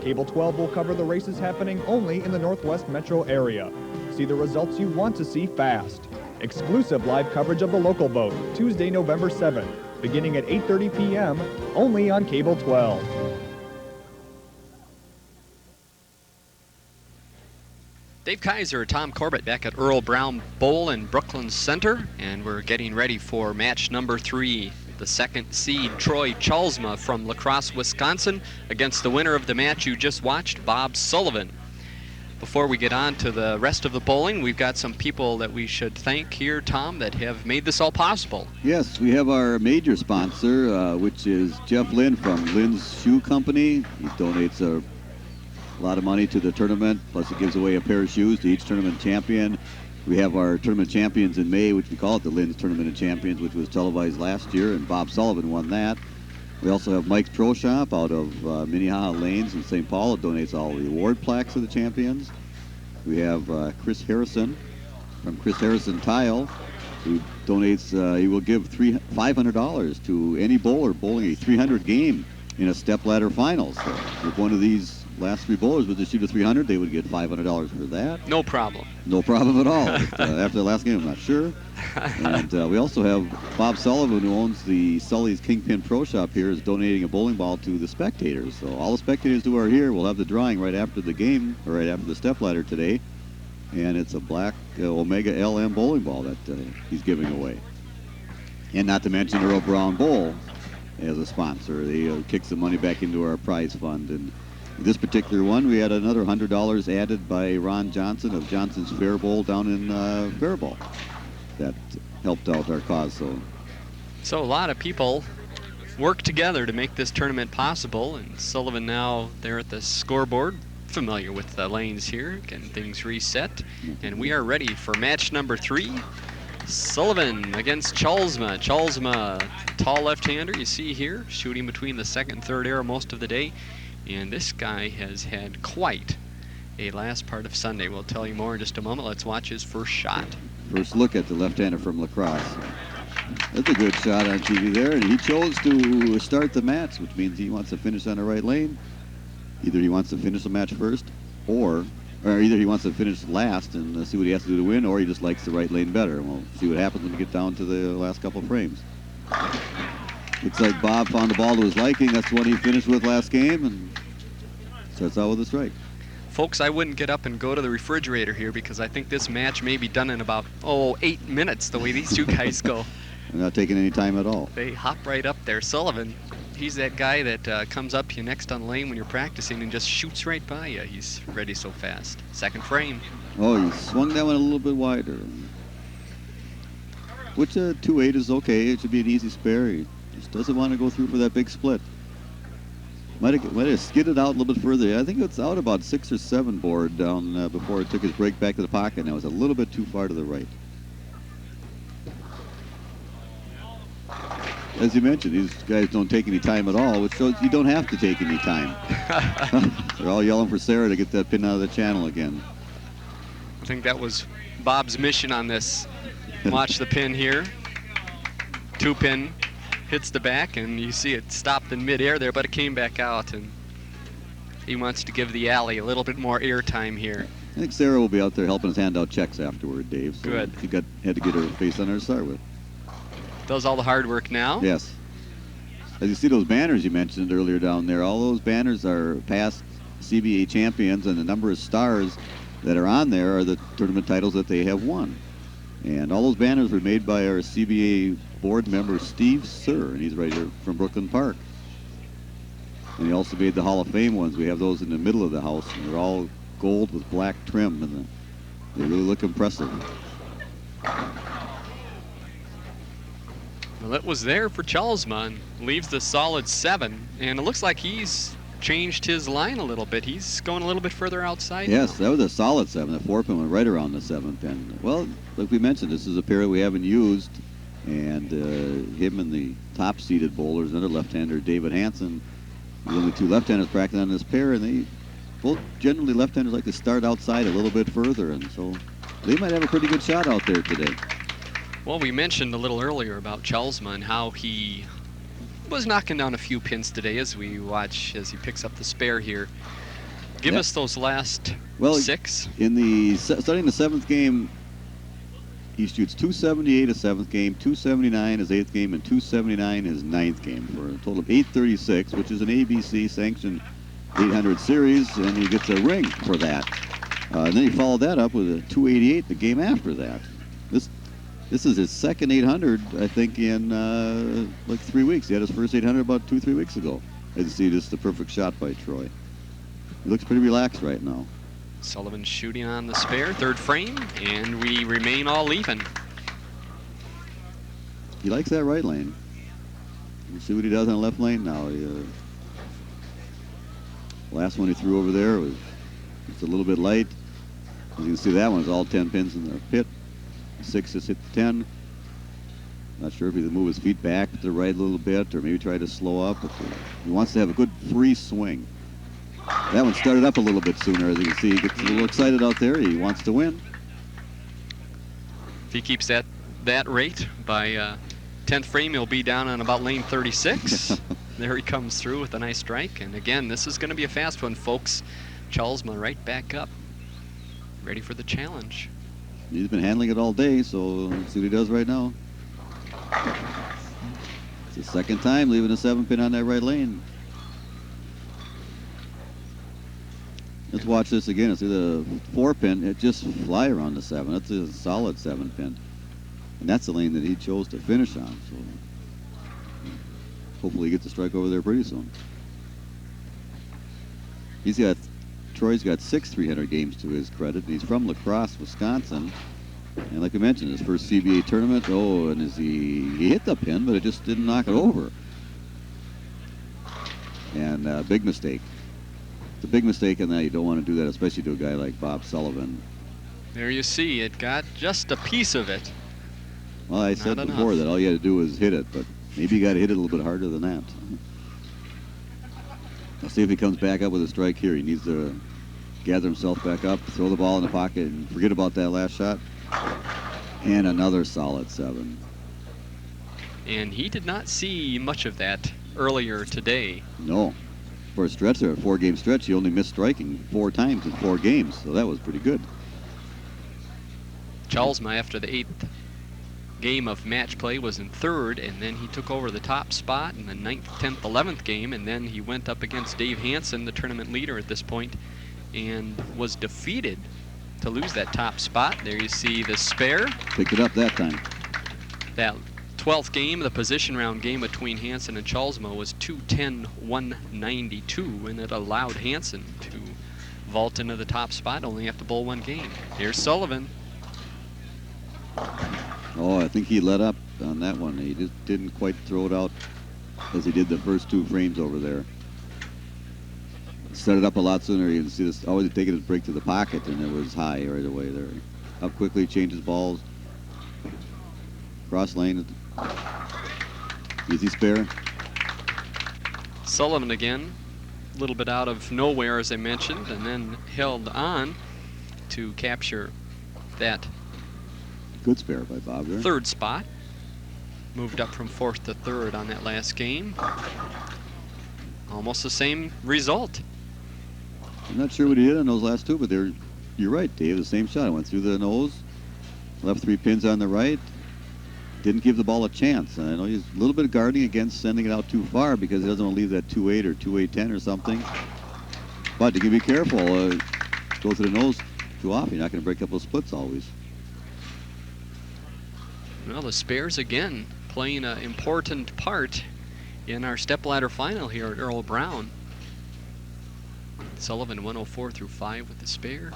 Cable 12 will cover the races happening only in the Northwest metro area. See the results you want to see fast. Exclusive live coverage of the local vote, Tuesday, November 7th, beginning at 8:30 p.m., only on Cable 12. Dave Kaiser, Tom Corbett back at Earle Brown Bowl in Brooklyn Center, and we're getting ready for match number 3. The second seed, Troy Chalsma from La Crosse, Wisconsin, against the winner of the match you just watched, Bob Sullivan. Before we get on to the rest of the bowling, we've got some people that we should thank here, Tom, that have made this all possible. Yes, we have our major sponsor, which is Jeff Lynn from Lynn's Shoe Company. He donates a lot of money to the tournament, plus he gives away a pair of shoes to each tournament champion. We have our tournament champions in May, which we call it the Lynn's Tournament of Champions, which was televised last year, and Bob Sullivan won that. We also have Mike's Pro Shop out of Minnehaha Lanes in St. Paul. It donates all the award plaques to the champions. We have Chris Harrison from Chris Harrison Tile, who donates, he will give $500 to any bowler bowling a 300 game in a Stepladder Finals. So if one of these last 3 bowlers was to shoot a 300, they would get $500 for that. No problem. No problem at all. After the last game, I'm not sure. And we also have Bob Sullivan, who owns the Sully's Kingpin Pro Shop here, is donating a bowling ball to the spectators. So all the spectators who are here will have the drawing right after the game, or right after the Stepladder today. And it's a black Omega LM bowling ball that he's giving away. And not to mention Earle Brown Bowl as a sponsor. They kick some money back into our prize fund. And This particular one, we had another $100 added by Ron Johnson of Johnson's Fair Bowl down in Faribault. That helped out our cause. So a lot of people work together to make this tournament possible, and Sullivan now there at the scoreboard, familiar with the lanes here, getting things reset, and we are ready for match number 3. Sullivan against Chalsma. Chalsma, tall left-hander, you see here, shooting between the second and third arrow most of the day. And this guy has had quite a last part of Sunday. We'll tell you more in just a moment. Let's watch his first shot. First look at the left-hander from La Crosse. That's a good shot on TV there, and he chose to start the match, which means he wants to finish on the right lane. Either he wants to finish the match first, or either he wants to finish last and see what he has to do to win, or he just likes the right lane better. And we'll see what happens when we get down to the last couple of frames. Looks like Bob found the ball to his liking. That's the one he finished with last game, and starts out with a strike. Folks, I wouldn't get up and go to the refrigerator here because I think this match may be done in about, 8 minutes, the way these two guys go. They're not taking any time at all. They hop right up there. Sullivan, he's that guy that comes up to you next on lane when you're practicing and just shoots right by you. He's ready so fast. Second frame. Oh, he swung that one a little bit wider. Which 2-8 is okay. It should be an easy spare. He just doesn't want to go through for that big split. Might have skidded out a little bit further. I think it's out about 6 or 7 board down before it took his break back to the pocket. And it was a little bit too far to the right. As you mentioned, these guys don't take any time at all, which shows you don't have to take any time. They're all yelling for Sarah to get that pin out of the channel again. I think that was Bob's mission on this. Watch the pin here. 2-pin hits the back, and you see it stopped in midair there, but it came back out, and he wants to give the alley a little bit more air time here. I think Sarah will be out there helping us hand out checks afterward, Dave. So good. She had to get her face on her to start with. Does all the hard work now. Yes. As you see those banners you mentioned earlier down there, all those banners are past CBA champions, and the number of stars that are on there are the tournament titles that they have won. And all those banners were made by our CBA board member, Steve Sir, and he's right here from Brooklyn Park. And he also made the Hall of Fame ones. We have those in the middle of the house, and they're all gold with black trim, and they really look impressive. Well, it was there for Chalsma and leaves the solid 7, and it looks like he's changed his line a little bit. He's going a little bit further outside. Yes, that was a solid 7. The 4-pin went right around the 7th pin. Well, like we mentioned, this is a pair that we haven't used, and him and the top-seeded bowlers, another left-hander, David Hanson, the only 2 left-handers practicing on this pair, and they both generally left-handers like to start outside a little bit further, and so they might have a pretty good shot out there today. Well, we mentioned a little earlier about Chalsma and how he was knocking down a few pins today as we watch as he picks up the spare here. Give us those last 6. In the starting the 7th game, he shoots 278 his 7th game, 279 his 8th game, and 279 his 9th game for a total of 836, which is an ABC sanctioned 800 series, and he gets a ring for that. And then he followed that up with a 288 the game after that. This is his second 800, I think, in like 3 weeks. He had his first 800 about 2-3 weeks ago. As you see, this is the perfect shot by Troy. He looks pretty relaxed right now. Sullivan shooting on the spare, 3rd frame, and we remain all even. He likes that right lane. We'll see what he does on the left lane now. Last one he threw over there was just a little bit light. As you can see, that one's all 10 pins in the pit. 6 has hit the 10. Not sure if he'll move his feet back to the right a little bit or maybe try to slow up. But he wants to have a good free swing. That one started up a little bit sooner. As you can see, he gets a little excited out there. He wants to win. If he keeps that rate by 10th frame, he'll be down on about lane 36. There he comes through with a nice strike. And again, this is going to be a fast one, folks. Chalsma right back up, ready for the challenge. He's been handling it all day, so let's see what he does right now. It's the second time leaving a 7-pin on that right lane. Let's watch this again. See the 4-pin, it just fly around the 7. That's a solid 7-pin. And that's the lane that he chose to finish on. So hopefully he gets a strike over there pretty soon. Troy's got 6 300 games to his credit. He's from La Crosse, Wisconsin. And like I mentioned, his first CBA tournament, and he hit the pin, but it just didn't knock it over. And big mistake. It's a big mistake in that you don't want to do that, especially to a guy like Bob Sullivan. There you see, it got just a piece of it. Well, I said before that all you had to do was hit it, but maybe you got to hit it a little bit harder than that. Let's see if he comes back up with a strike here. He needs to gather himself back up, throw the ball in the pocket, and forget about that last shot. And another solid 7. And he did not see much of that earlier today. No. For a stretch there, a 4-game stretch, he only missed striking 4 times in 4 games, so that was pretty good. Chalsma, after the 8th game of match play, was in 3rd, and then he took over the top spot in the 9th, 10th, 11th game, and then he went up against Dave Hanson, the tournament leader at this point, and was defeated to lose that top spot. There you see the spare. Picked it up that time. That 12th game, the position round game between Hanson and Chalsma, was 210-192, and it allowed Hanson to vault into the top spot, only have to bowl 1 game. Here's Sullivan. Oh, I think he let up on that one. He just didn't quite throw it out as he did the first 2 frames over there. Set it up a lot sooner. You can see this always taking his break to the pocket, and it was high right away there. Up quickly, changes balls. Cross lane. Easy spare. Sullivan again, a little bit out of nowhere, as I mentioned, and then held on to capture that Good spare by Bob there. 3rd spot. Moved up from 4th to 3rd on that last game. Almost the same result. I'm not sure what he did on those last 2, but you're right, Dave. The same shot. It went through the nose, left 3 pins on the right. Didn't give the ball a chance. And I know he's a little bit guarding against sending it out too far because he doesn't want to leave that 2-8 or 2-8-10 or something. But you can be careful. Go to the nose too often. You're not going to break up those splits always. Well, the spares again playing an important part in our stepladder final here at Earle Brown. Sullivan 104 through 5 with the spare.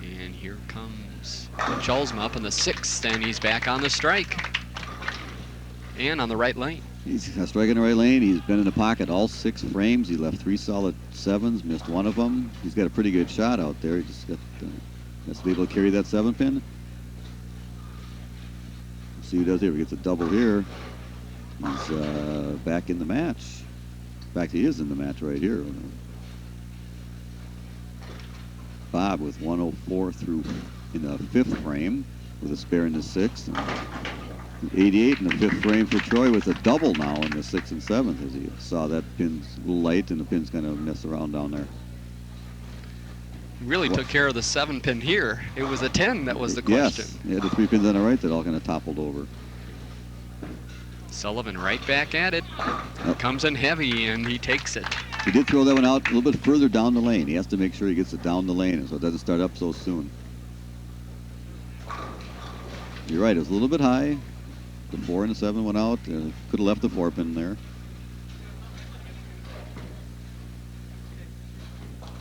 And here comes Chalsma up in the 6th, and he's back on the strike. And on the right lane. He's got a strike in the right lane. He's been in the pocket all 6 frames. He left 3 solid 7s, missed 1 of them. He's got a pretty good shot out there. He just has to be able to carry that 7-pin. See what he does here. He gets a double here. He's back in the match. In fact, he is in the match right here. Bob with 104 through in the 5th frame with a spare in the 6th. And 88 in the 5th frame for Troy with a double now in the 6th and 7th as he saw that pin's a little light and the pin's kind of mess around down there. Really took care of the 7-pin here. It was a 10 that was the question. Yes, he had the 3 pins on the right that all kind of toppled over. Sullivan right back at it. Yep. Comes in heavy, and he takes it. He did throw that one out a little bit further down the lane. He has to make sure he gets it down the lane so it doesn't start up so soon. You're right, it was a little bit high. The 4 and the 7 went out. Could have left the 4-pin there.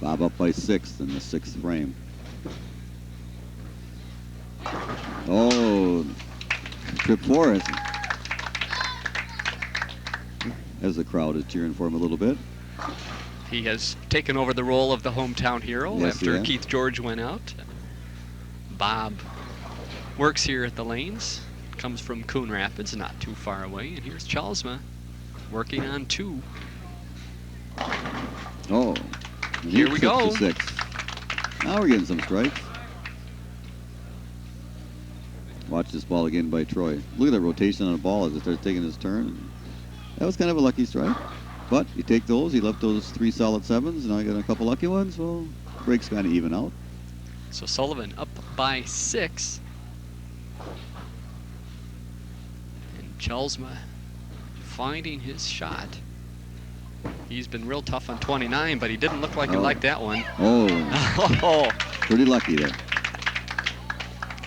Bob up by 6th in the 6th frame. Oh, trip for it. As the crowd is cheering for him a little bit. He has taken over the role of the hometown hero after Yes. Keith George went out. Bob works here at the lanes. Comes from Coon Rapids, not too far away. And here's Chalsma working on 2. Oh. Here we go. 6. Now we're getting some strikes. Watch this ball again by Troy. Look at that rotation on the ball as it starts taking his turn. That was kind of a lucky strike. But you take those. He left those 3 solid 7s. Now you got a couple lucky ones. Well, breaks kind of even out. So Sullivan up by 6. And Chalsma finding his shot. He's been real tough on 29, but he didn't look like he liked that one. Oh, pretty lucky there.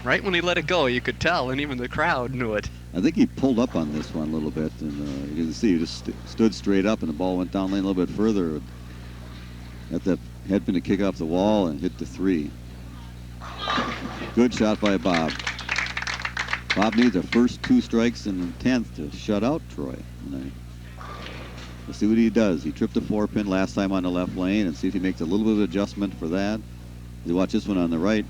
Right when he let it go, you could tell, and even the crowd knew it. I think he pulled up on this one a little bit, and you can see he just stood straight up, and the ball went down lane a little bit further. Got that headpin to kick off the wall and hit the 3. Good shot by Bob. Bob needs the first 2 strikes in the 10th to shut out Troy tonight. Let's see what he does. He tripped a 4-pin last time on the left lane, and see if he makes a little bit of adjustment for that. You watch this one on the right.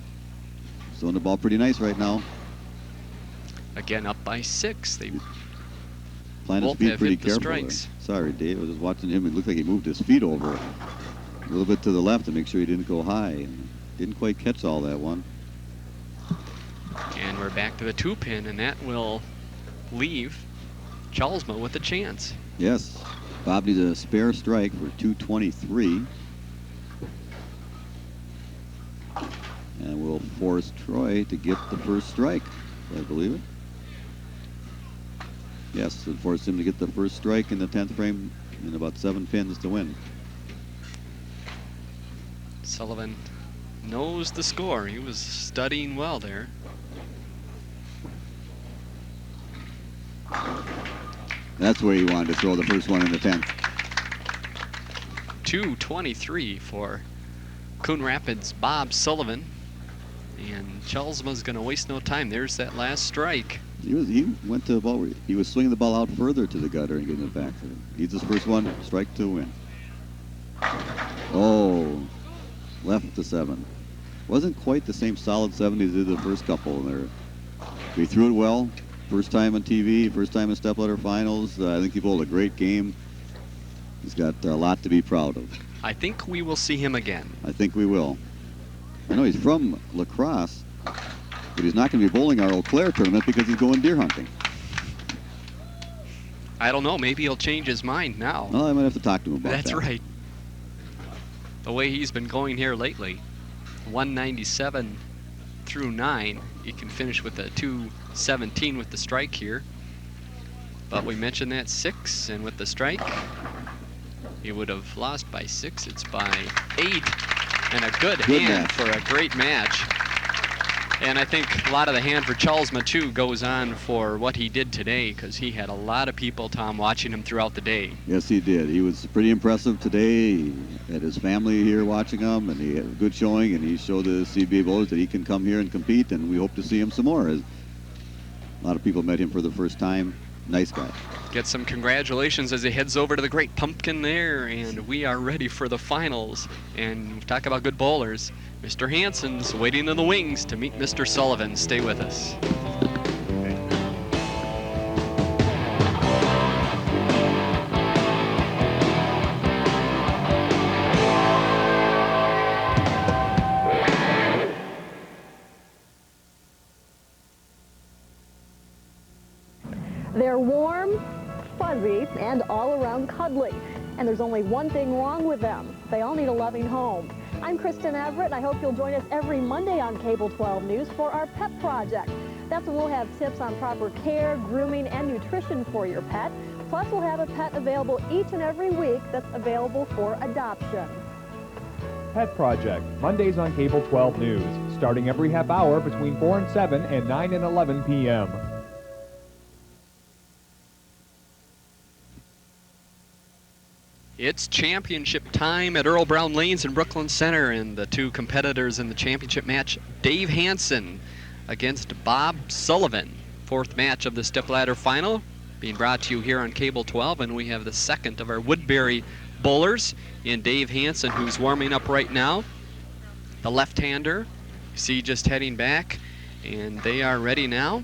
He's throwing the ball pretty nice right now. Again, up by 6. They Playing his both feet have pretty hit the careful. strikes. Sorry, Dave. I was just watching him. It looked like he moved his feet over a little bit to the left to make sure he didn't go high. And didn't quite catch all that one. And we're back to the 2-pin, and that will leave Chalsma with a chance. Yes. Bob needs a spare strike for 223. And will force Troy to get the first strike. I believe it. Yes, it forced him to get the first strike in the 10th frame in about 7 pins to win. Sullivan knows the score. He was studying well there. That's where he wanted to throw the first one in the 10th. 223 for Coon Rapids' Bob Sullivan. And Chalsma's going to waste no time. There's that last strike. He went to the ball. He was swinging the ball out further to the gutter and getting it back. Needs his first one, strike to win. Oh, left to 7. Wasn't quite the same solid 7 he did the first couple there. He threw it well. First time on TV, first time in Stepladder finals. I think he bowled a great game. He's got a lot to be proud of. I think we will see him again. I think we will. I know he's from La Crosse, but he's not going to be bowling our Eau Claire tournament because he's going deer hunting. I don't know. Maybe he'll change his mind now. Well, I might have to talk to him about that. That's right. The way he's been going here lately, 197 through 9. You can finish with a 217 with the strike here. But we mentioned that 6, and with the strike, he would have lost by 6. It's by 8, and a good hand match. for a great match. And I think a lot of the hand for Chalsma, too, goes on for what he did today, because he had a lot of people, Tom, watching him throughout the day. Yes, he did. He was pretty impressive today. He had his family here watching him, and he had a good showing, and he showed the CBA bowlers that he can come here and compete, and we hope to see him some more. A lot of people met him for the first time. Nice guy. Get some congratulations as he heads over to the Great Pumpkin there, and we are ready for the finals. And talk about good bowlers. Mr. Hanson's waiting in the wings to meet Mr. Sullivan. Stay with us. They're warm, fuzzy, and all around cuddly. And there's only one thing wrong with them. They all need a loving home. I'm Kristen Everett, and I hope you'll join us every Monday on Cable 12 News for our Pet Project. That's when we'll have tips on proper care, grooming, and nutrition for your pet. Plus, we'll have a pet available each and every week that's available for adoption. Pet Project, Mondays on Cable 12 News, starting every half hour between 4 and 7 and 9 and 11 p.m. It's championship time at Earle Brown Lanes in Brooklyn Center, and the two competitors in the championship match, Dave Hanson against Bob Sullivan. Fourth match of the Stepladder final, being brought to you here on Cable 12, and we have the second of our Woodbury bowlers in Dave Hanson, who's warming up right now. The left-hander, you see just heading back, and they are ready now.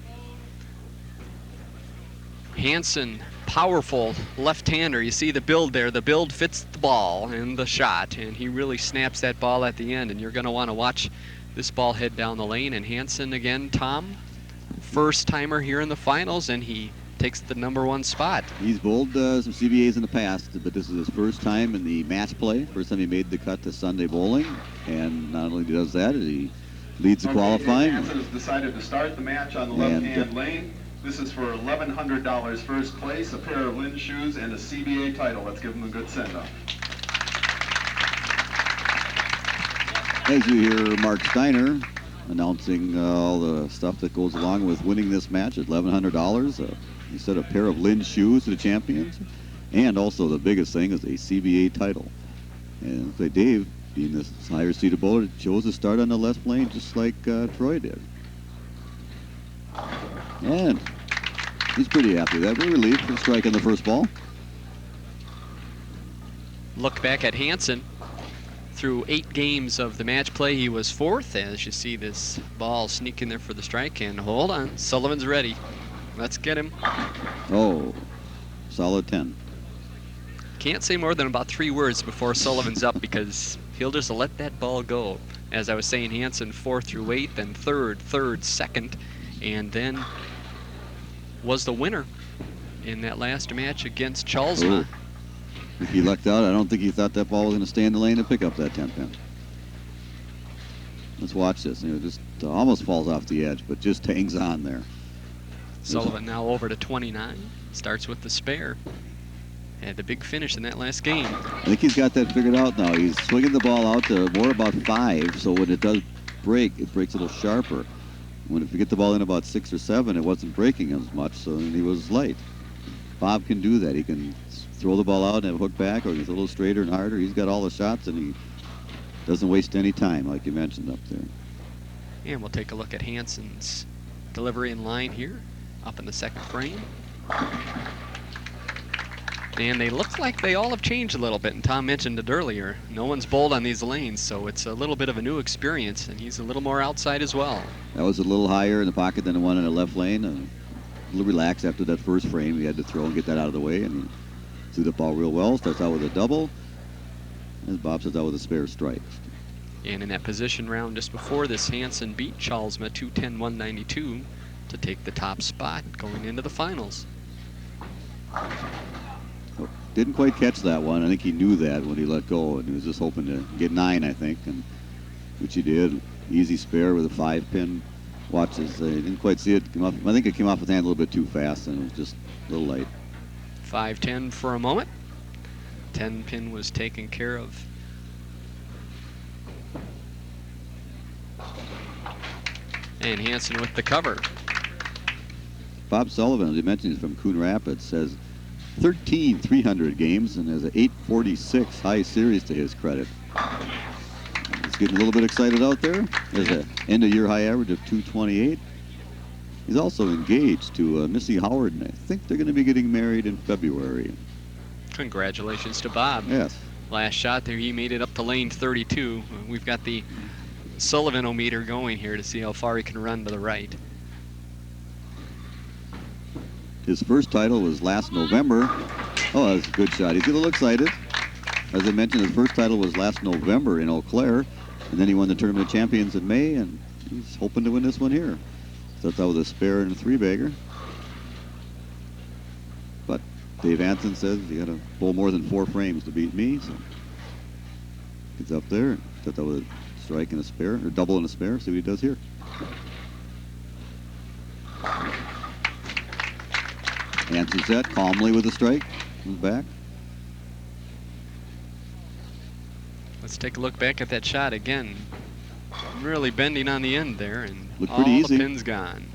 Hanson, powerful left-hander. You see the build there. The build fits the ball and the shot, and he really snaps that ball at the end, and you're going to want to watch this ball head down the lane. And Hanson again, Tom, first-timer here in the finals, and he takes the #1 spot. He's bowled some CBAs in the past, but this is his first time in the match play. First time he made the cut to Sunday bowling, and not only does that, he leads the qualifying. Hanson has decided to start the match on the left-hand lane. This is for $1,100 first place, a pair of Lynn shoes, and a CBA title. Let's give him a good send-off. As you hear Mark Steiner announcing all the stuff that goes along with winning this match at $1,100. He said a pair of Lynn shoes to the champions, and also the biggest thing is a CBA title. And play Dave, being this higher seated bowler, chose to start on the left lane just like Troy did. And he's pretty happy with that. We're relieved for striking the first ball. Look back at Hanson. Through 8 games of the match play, he was 4th. As you see this ball sneak in there for the strike. And hold on, Sullivan's ready. Let's get him. Oh, solid 10. Can't say more than about 3 words before Sullivan's up because he'll just let that ball go. As I was saying, Hanson 4th through 8th, then 3rd, 2nd, and then was the winner in that last match against Chalsma. Oh. If he lucked out, I don't think he thought that ball was going to stay in the lane to pick up that 10 pin. Let's watch this. You know, just almost falls off the edge, but just hangs on there. Sullivan now over to 29. Starts with the spare. Had the big finish in that last game. I think he's got that figured out now. He's swinging the ball out to more about 5, so when it does break, it breaks a little sharper. If you get the ball in about 6 or 7, it wasn't breaking as much, so he was light. Bob can do that. He can throw the ball out and hook back, or he's a little straighter and harder. He's got all the shots, and he doesn't waste any time, like you mentioned up there. And we'll take a look at Hanson's delivery in line here, up in the 2nd frame. And they look like they all have changed a little bit, and Tom mentioned it earlier. No one's bowled on these lanes, so it's a little bit of a new experience, and he's a little more outside as well. That was a little higher in the pocket than the one in the left lane. A little relaxed after that first frame. He had to throw and get that out of the way, and he threw the ball real well. Starts out with a double, and Bob starts out with a spare strike. And in that position round just before this, Hanson beat Chalsma 210-192 to take the top spot going into the finals. Didn't quite catch that one. I think he knew that when he let go, and he was just hoping to get 9, I think, and which he did. Easy spare with a 5-pin. Watch this. I didn't quite see it come off. I think it came off his hand a little bit too fast, and it was just a little light. 5-10 for a moment. 10-pin was taken care of. And Hanson with the cover. Bob Sullivan, as you mentioned, is from Coon Rapids, says 13 300 games and has an 846 high series to his credit. He's getting a little bit excited out there. There's an end-of-year high average of 228. He's also engaged to Missy Howard, and I think they're going to be getting married in February. Congratulations to Bob. Yes. Last shot there, he made it up to lane 32. We've got the Sullivan-o-meter going here to see how far he can run to the right. His first title was last November. Oh, that's a good shot. He's a little excited. As I mentioned, his first title was last November in Eau Claire, and then he won the Tournament of Champions in May, and he's hoping to win this one here. Starts out with a spare and a 3-bagger. But Dave Hanson says you got to bowl more than 4 frames to beat me, so gets up there and starts out with a strike and a spare, or double and a spare. See what he does here. Hanson set calmly with a strike. Comes back. Let's take a look back at that shot again. Really bending on the end there, and looked all pretty easy. the pins gone.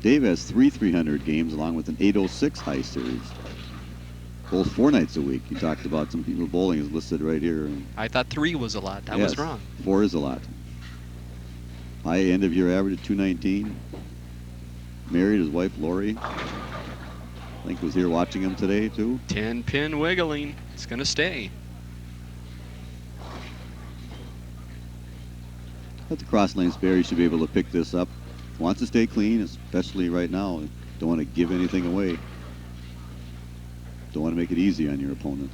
Dave has 3 300 games along with an 806 high series. Bowls 4 nights a week. He talked about some people bowling is listed right here. I thought 3 was a lot. I was wrong. 4 is a lot. High end of year average of 219. Married, his wife Lori, I think, was here watching him today too. 10-pin wiggling. It's going to stay. At the cross lane spare, he should be able to pick this up. Wants to stay clean, especially right now. Don't want to give anything away. Don't want to make it easy on your opponent.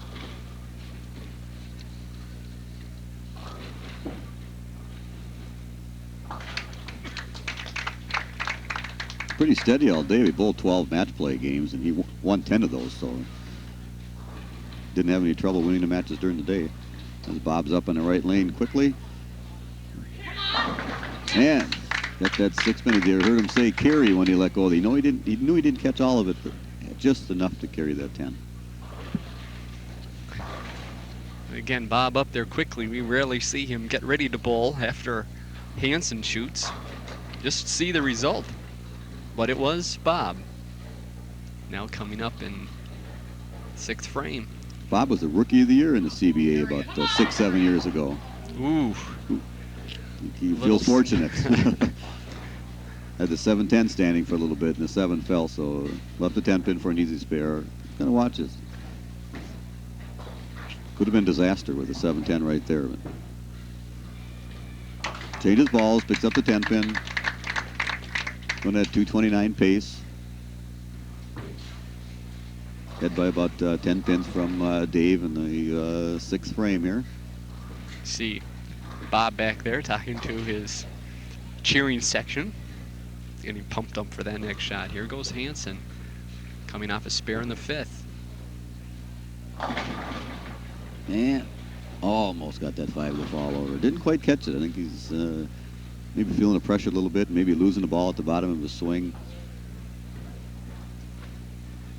Pretty steady all day. We bowled 12 match play games, and he won 10 of those, so didn't have any trouble winning the matches during the day. As Bob's up in the right lane quickly. And got that 6-pin. You heard him say carry when he let go. He knew he didn't catch all of it, but just enough to carry that 10. Again, Bob up there quickly. We rarely see him get ready to bowl after Hanson shoots. Just see the result. But it was Bob. Now coming up in 6th frame. Bob was the Rookie of the Year in the CBA about 6-7 years ago. Ooh. He feels fortunate. Had the 7-10 standing for a little bit, and the 7 fell, so left the 10-pin for an easy spare. Kind of watches. Could have been disaster with the 7-10 right there. But changes balls, picks up the 10-pin. Going at 229 pace. Head by about 10 pins from Dave in the 6th frame here. See Bob back there talking to his cheering section. Getting pumped up for that next shot. Here goes Hanson, coming off a spare in the 5th. And almost got that 5 to fall over. Didn't quite catch it. I think he's maybe feeling the pressure a little bit, maybe losing the ball at the bottom of his swing.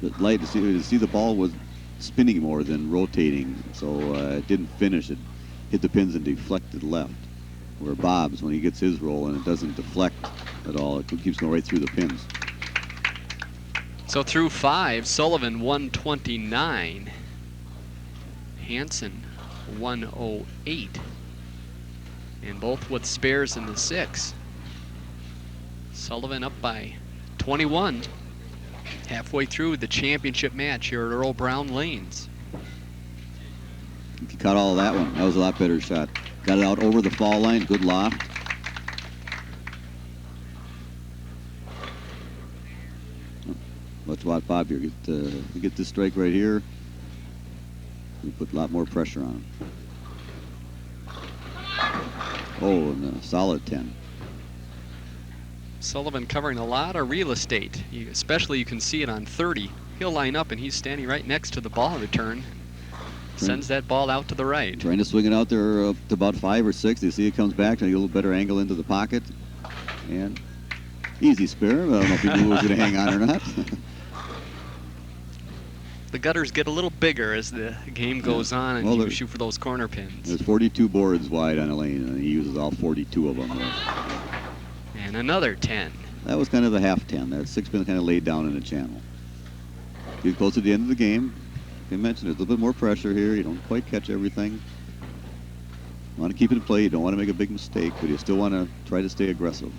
But light to see the ball was spinning more than rotating, so it didn't finish. It hit the pins and deflected left. Where Bob's, when he gets his roll and it doesn't deflect at all, it keeps going right through the pins. So through 5, Sullivan 129, Hanson 108, and both with spares in the 6. Sullivan up by 21, halfway through the championship match here at Earle Brown Lanes. He caught all of that one. That was a lot better shot. Got it out over the fall line. Good loft. Let's watch Bob here. Get this strike right here. We put a lot more pressure on him. Oh, and a solid 10. Sullivan covering a lot of real estate. Especially you can see it on 30. He'll line up and he's standing right next to the ball return. Sends that ball out to the right. Trying to swing it out there to about 5 or 6. You see it comes back, trying to get a little better angle into the pocket. And easy spare. I don't know if he knew it was going to hang on or not. The gutters get a little bigger as the game goes on, and you shoot for those corner pins. There's 42 boards wide on the lane, and he uses all 42 of them. And another 10. That was kind of the half 10. That 6-pin kind of laid down in the channel. Get close to the end of the game. Like I mentioned, there's a little bit more pressure here. You don't quite catch everything. You want to keep it in play. You don't want to make a big mistake, but you still want to try to stay aggressive.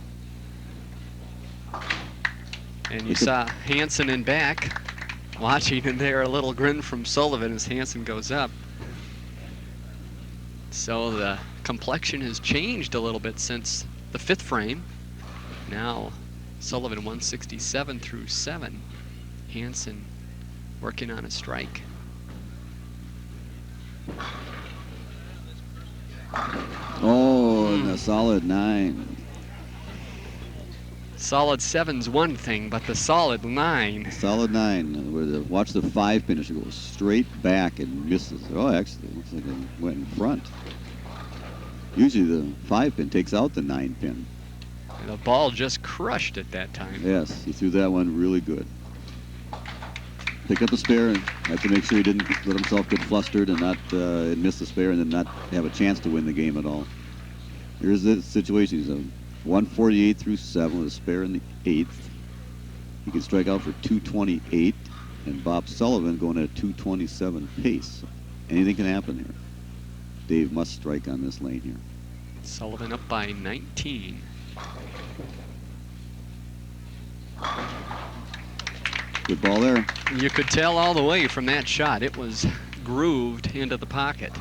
And you saw Hanson in back, watching, and there a little grin from Sullivan as Hanson goes up. So the complexion has changed a little bit since the 5th frame. Now Sullivan 167 through 7. Hanson working on a strike. Oh, and a solid 9. Solid 7's one thing, but the solid 9. Solid 9. Watch the 5-pin. It goes straight back and misses. Oh, actually, it looks like it went in front. Usually the 5-pin takes out the 9-pin. And the ball just crushed it that time. Yes, he threw that one really good. Pick up the spare and have to make sure he didn't let himself get flustered and not miss the spare and then not have a chance to win the game at all. Here's the situation. He's a 148 through 7 with a spare in the 8th. He can strike out for 228, and Bob Sullivan going at a 227 pace. Anything can happen here. Dave must strike on this lane here. Sullivan up by 19. Good ball there. You could tell all the way from that shot. It was grooved into the pocket.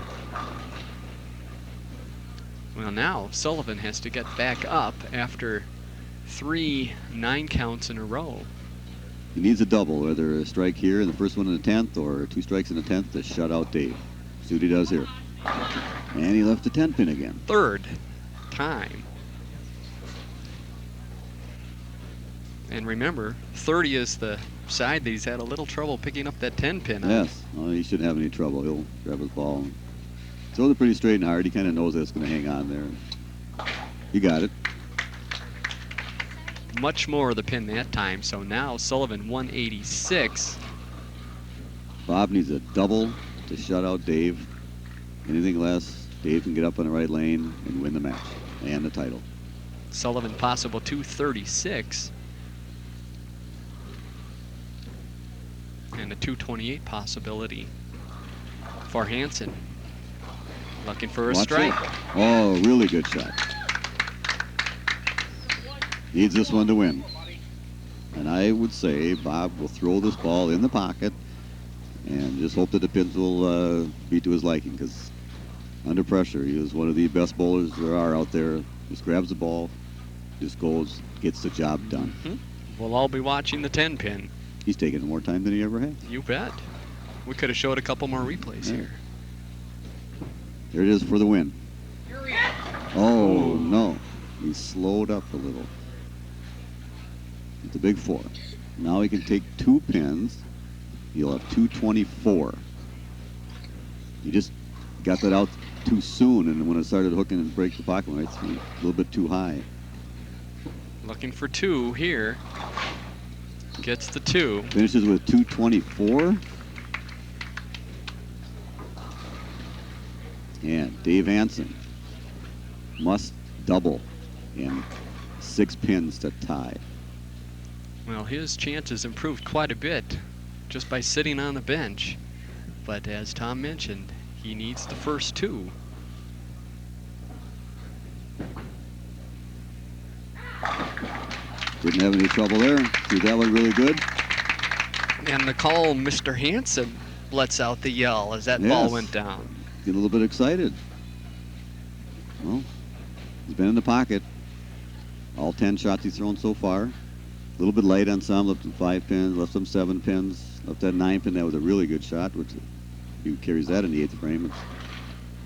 Well, now Sullivan has to get back up after 3 9 counts in a row. He needs a double, whether a strike here in the first one in the 10th or 2 strikes in the 10th to shut out Dave. See what he does here. And he left the 10-pin again. 3rd time. And remember, 30 is the side that he's had a little trouble picking up that 10-pin on. Yes, well, he shouldn't have any trouble. He'll grab his ball and throws it pretty straight and hard. He kind of knows that it's going to hang on there. He got it. Much more of the pin that time, so now Sullivan 186. Bob needs a double to shut out Dave. Anything less, Dave can get up on the right lane and win the match and the title. Sullivan possible 236. And a 228 possibility. for Hanson. Looking for a Watch strike. it. Oh, really good shot. Needs this one to win. And I would say Bob will throw this ball in the pocket and just hope that the pins will be to his liking, because under pressure, he is one of the best bowlers there are out there. Just grabs the ball, just goes, gets the job done. Mm-hmm. We'll all be watching the 10 pin. He's taken more time than he ever had. You bet. We could have showed a couple more replays here. There it is for the win. Oh, no. He slowed up a little. It's a big 4. Now he can take 2 pins. He'll have 224. He just got that out too soon, and when it started hooking and break the pocket, right through, a little bit too high. Looking for 2 here. Gets the 2. Finishes with 224. And Dave Hanson must double in 6 pins to tie. Well, his chances improved quite a bit just by sitting on the bench. But as Tom mentioned, he needs the first 2. Didn't have any trouble there. See, that one really good. And the call, Mr. Hanson lets out the yell as that ball went down. Get a little bit excited. Well, he's been in the pocket. All 10 shots he's thrown so far. A little bit light on some, left him 5 pins, left some 7 pins, left that 9 pin. That was a really good shot, which if he carries that in the 8th frame, it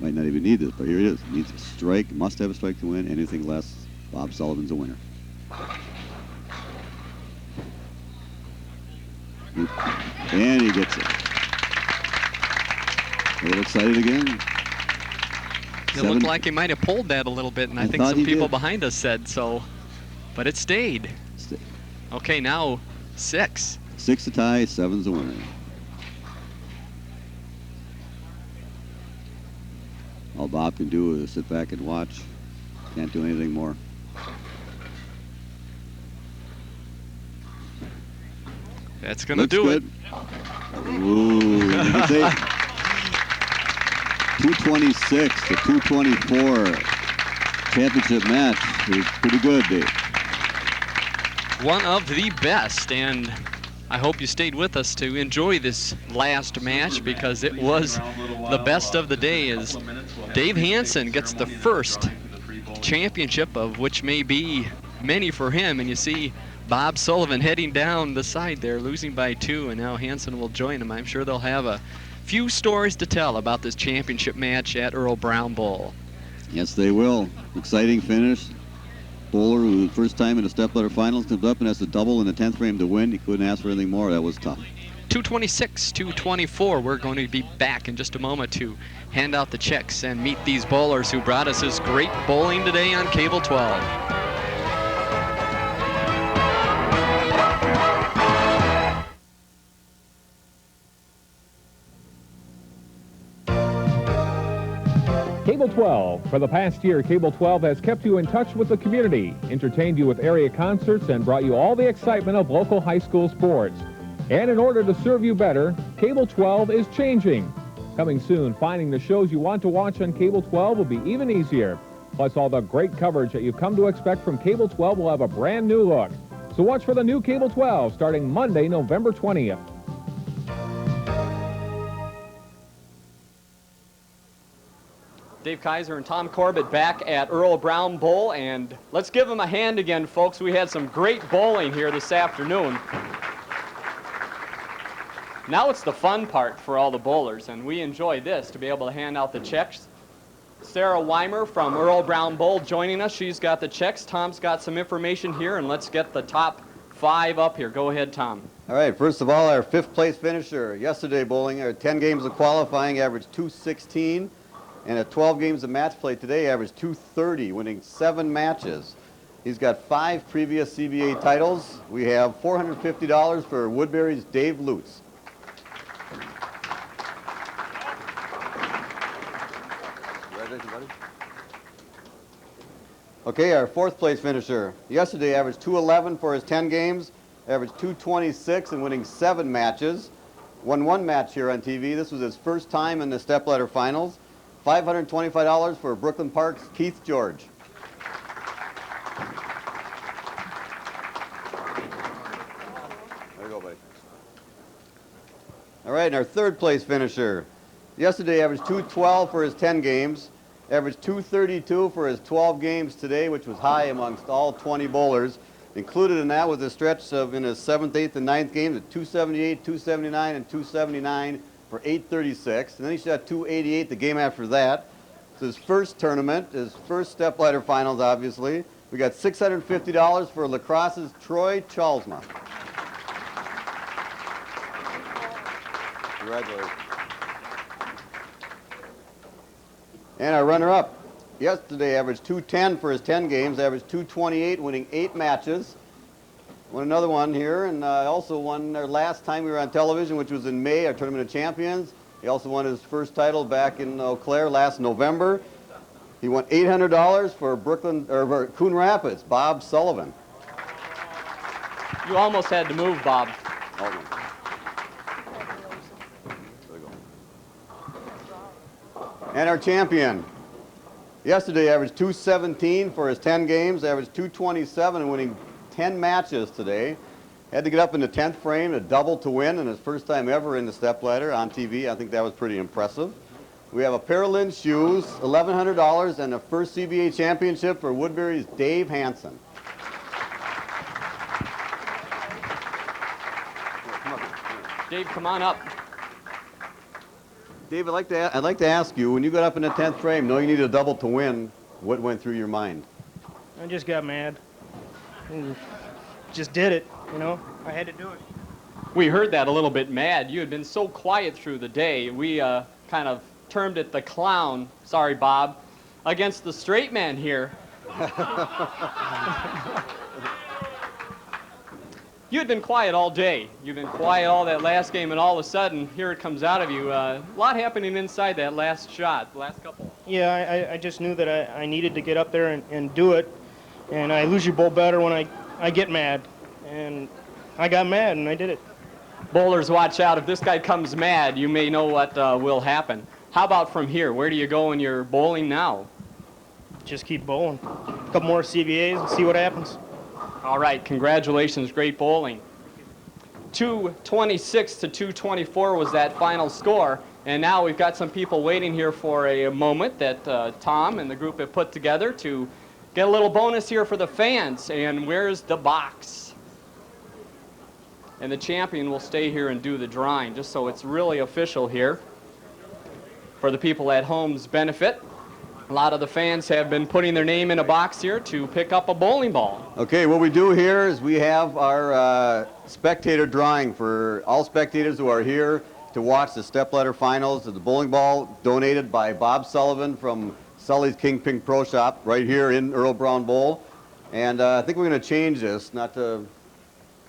might not even need it, but here it is. Needs a strike, must have a strike to win. Anything less, Bob Sullivan's a winner. And he gets it. A little excited again. It looked like he might have pulled that a little bit, and I think some people behind us said so, but it stayed. Okay, now 6. 6 to tie, 7's the winner. All Bob can do is sit back and watch. Can't do anything more. That's going to do it. Ooh, you can say 226 to 224 championship match. It was pretty good, Dave. One of the best, and I hope you stayed with us to enjoy this last match, because it was the best of the day, as Dave Hanson gets the first championship, of which may be many for him. And you see Bob Sullivan heading down the side there, losing by 2, and now Hanson will join him. I'm sure they'll have a few stories to tell about this championship match at Earle Brown Bowl. Yes, they will. Exciting finish. Bowler, who first time in the Stepladder finals, comes up and has to double in the 10th frame to win. He couldn't ask for anything more. That was tough. 226, 224. We're going to be back in just a moment to hand out the checks and meet these bowlers who brought us this great bowling today on Cable 12. Cable 12. For the past year, Cable 12 has kept you in touch with the community, entertained you with area concerts, and brought you all the excitement of local high school sports. And in order to serve you better, Cable 12 is changing. Coming soon, finding the shows you want to watch on Cable 12 will be even easier. Plus, all the great coverage that you've come to expect from Cable 12 will have a brand new look. So watch for the new Cable 12 starting Monday, November 20th. Dave Kaiser and Tom Corbett back at Earle Brown Bowl, and let's give them a hand again, folks. We had some great bowling here this afternoon. Now it's the fun part for all the bowlers, and we enjoy this, to be able to hand out the checks. Sarah Weimer from Earle Brown Bowl joining us. She's got the checks. Tom's got some information here, and let's get the top 5 up here. Go ahead, Tom. All right, first of all, our 5th place finisher yesterday bowling, our 10 games of qualifying, averaged 216. And at 12 games of match play today, averaged 230, winning 7 matches. He's got 5 previous CBA titles. We have $450 for Woodbury's Dave Lutz. Congratulations, buddy. Okay, our 4th place finisher. Yesterday averaged 211 for his 10 games, averaged 226 and winning 7 matches. won one match here on TV. This was his first time in the Stepladder finals. $525 for Brooklyn Park's Keith George. There you go, buddy. All right, and our third place finisher. Yesterday averaged 212 for his 10 games, averaged 232 for his 12 games today, which was high amongst all 20 bowlers. Included in that was a stretch of in his 7th, 8th, and 9th games at 278, 279, and 279 for 836. And then he shot 288 the game after that. It's his first tournament, his first Stepladder finals, obviously. We got $650 for lacrosse's Troy Chalsma. Congratulations. And our runner-up yesterday averaged 210 for his 10 games, averaged 228, winning 8 matches. Won another one here, and also won our last time we were on television, which was in May, our Tournament of Champions. He also won his first title back in Eau Claire last November. He won $800 for Coon Rapids, Bob Sullivan. You almost had to move, Bob. And our champion. Yesterday averaged 217 for his 10 games, averaged 227 and winning 10 matches today. Had to get up in the 10th frame, a double to win, and his first time ever in the Stepladder on TV. I think that was pretty impressive. We have a pair of Lynn shoes, $1,100, and the first CBA championship for Woodbury's Dave Hanson. Dave, come on up. Dave, I'd like to ask you, when you got up in the 10th frame, knowing you needed a double to win, what went through your mind? I just got mad. And just did it, you know. I had to do it. We heard that a little bit mad. You had been so quiet through the day. We kind of termed it the clown, sorry Bob, against the straight man here. You had been quiet all day. You've been quiet all that last game, and all of a sudden, here it comes out of you. A lot happening inside that last shot, the last couple. Yeah, I just knew that I needed to get up there and do it. And I usually bowl better when I get mad. And I got mad, and I did it. Bowlers, watch out. If this guy comes mad, you may know what will happen. How about from here? Where do you go when you're bowling now? Just keep bowling. A couple more CBAs and see what happens. All right, congratulations, great bowling. 226 to 224 was that final score, and now we've got some people waiting here for a moment that Tom and the group have put together to get a little bonus here for the fans. And where's the box? And the champion will stay here and do the drawing, just so it's really official here for the people at home's benefit. A lot of the fans have been putting their name in a box here to pick up a bowling ball. Okay, what we do here is we have our spectator drawing for all spectators who are here to watch the Stepladder finals of the bowling ball, donated by Bob Sullivan from Sully's King Pink Pro Shop right here in Earle Brown Bowl. And I think we're going to change this, not to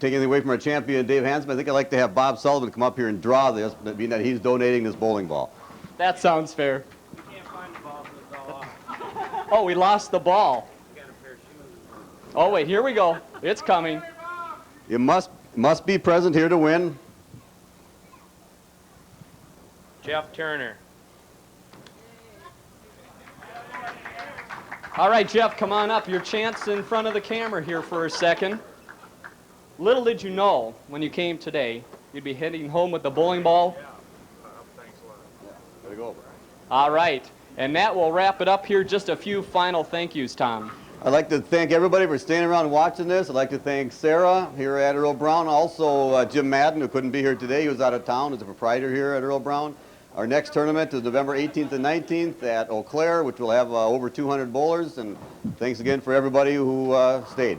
take anything away from our champion, Dave Hanson. I think I'd like to have Bob Sullivan come up here and draw this, being that he's donating this bowling ball. That sounds fair. Oh, we lost the ball. Oh, wait, here we go. It's coming. You must be present here to win. Jeff Turner. All right, Jeff, come on up. Your chance in front of the camera here for a second. Little did you know when you came today, you'd be heading home with the bowling ball. Thanks a lot. Gotta go over. All right. And that will wrap it up here. Just a few final thank yous, Tom. I'd like to thank everybody for staying around watching this. I'd like to thank Sarah here at Earle Brown. Also Jim Madden, who couldn't be here today. He was out of town as a proprietor here at Earle Brown. Our next tournament is November 18th and 19th at Eau Claire, which will have over 200 bowlers. And thanks again for everybody who stayed.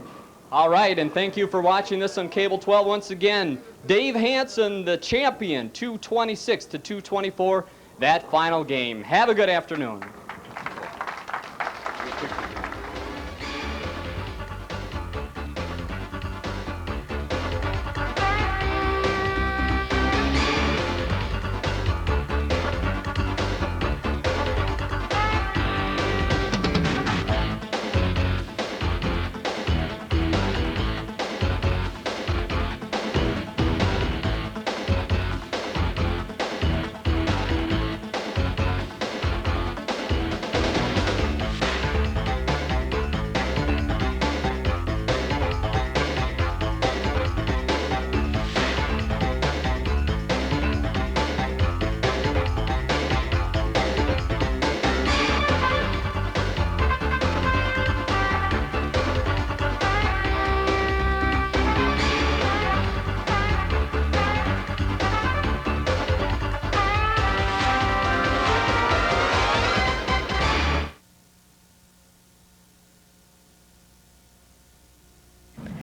All right, and thank you for watching this on Cable 12 once again. Dave Hanson, the champion, 226 to 224. That final game. Have a good afternoon.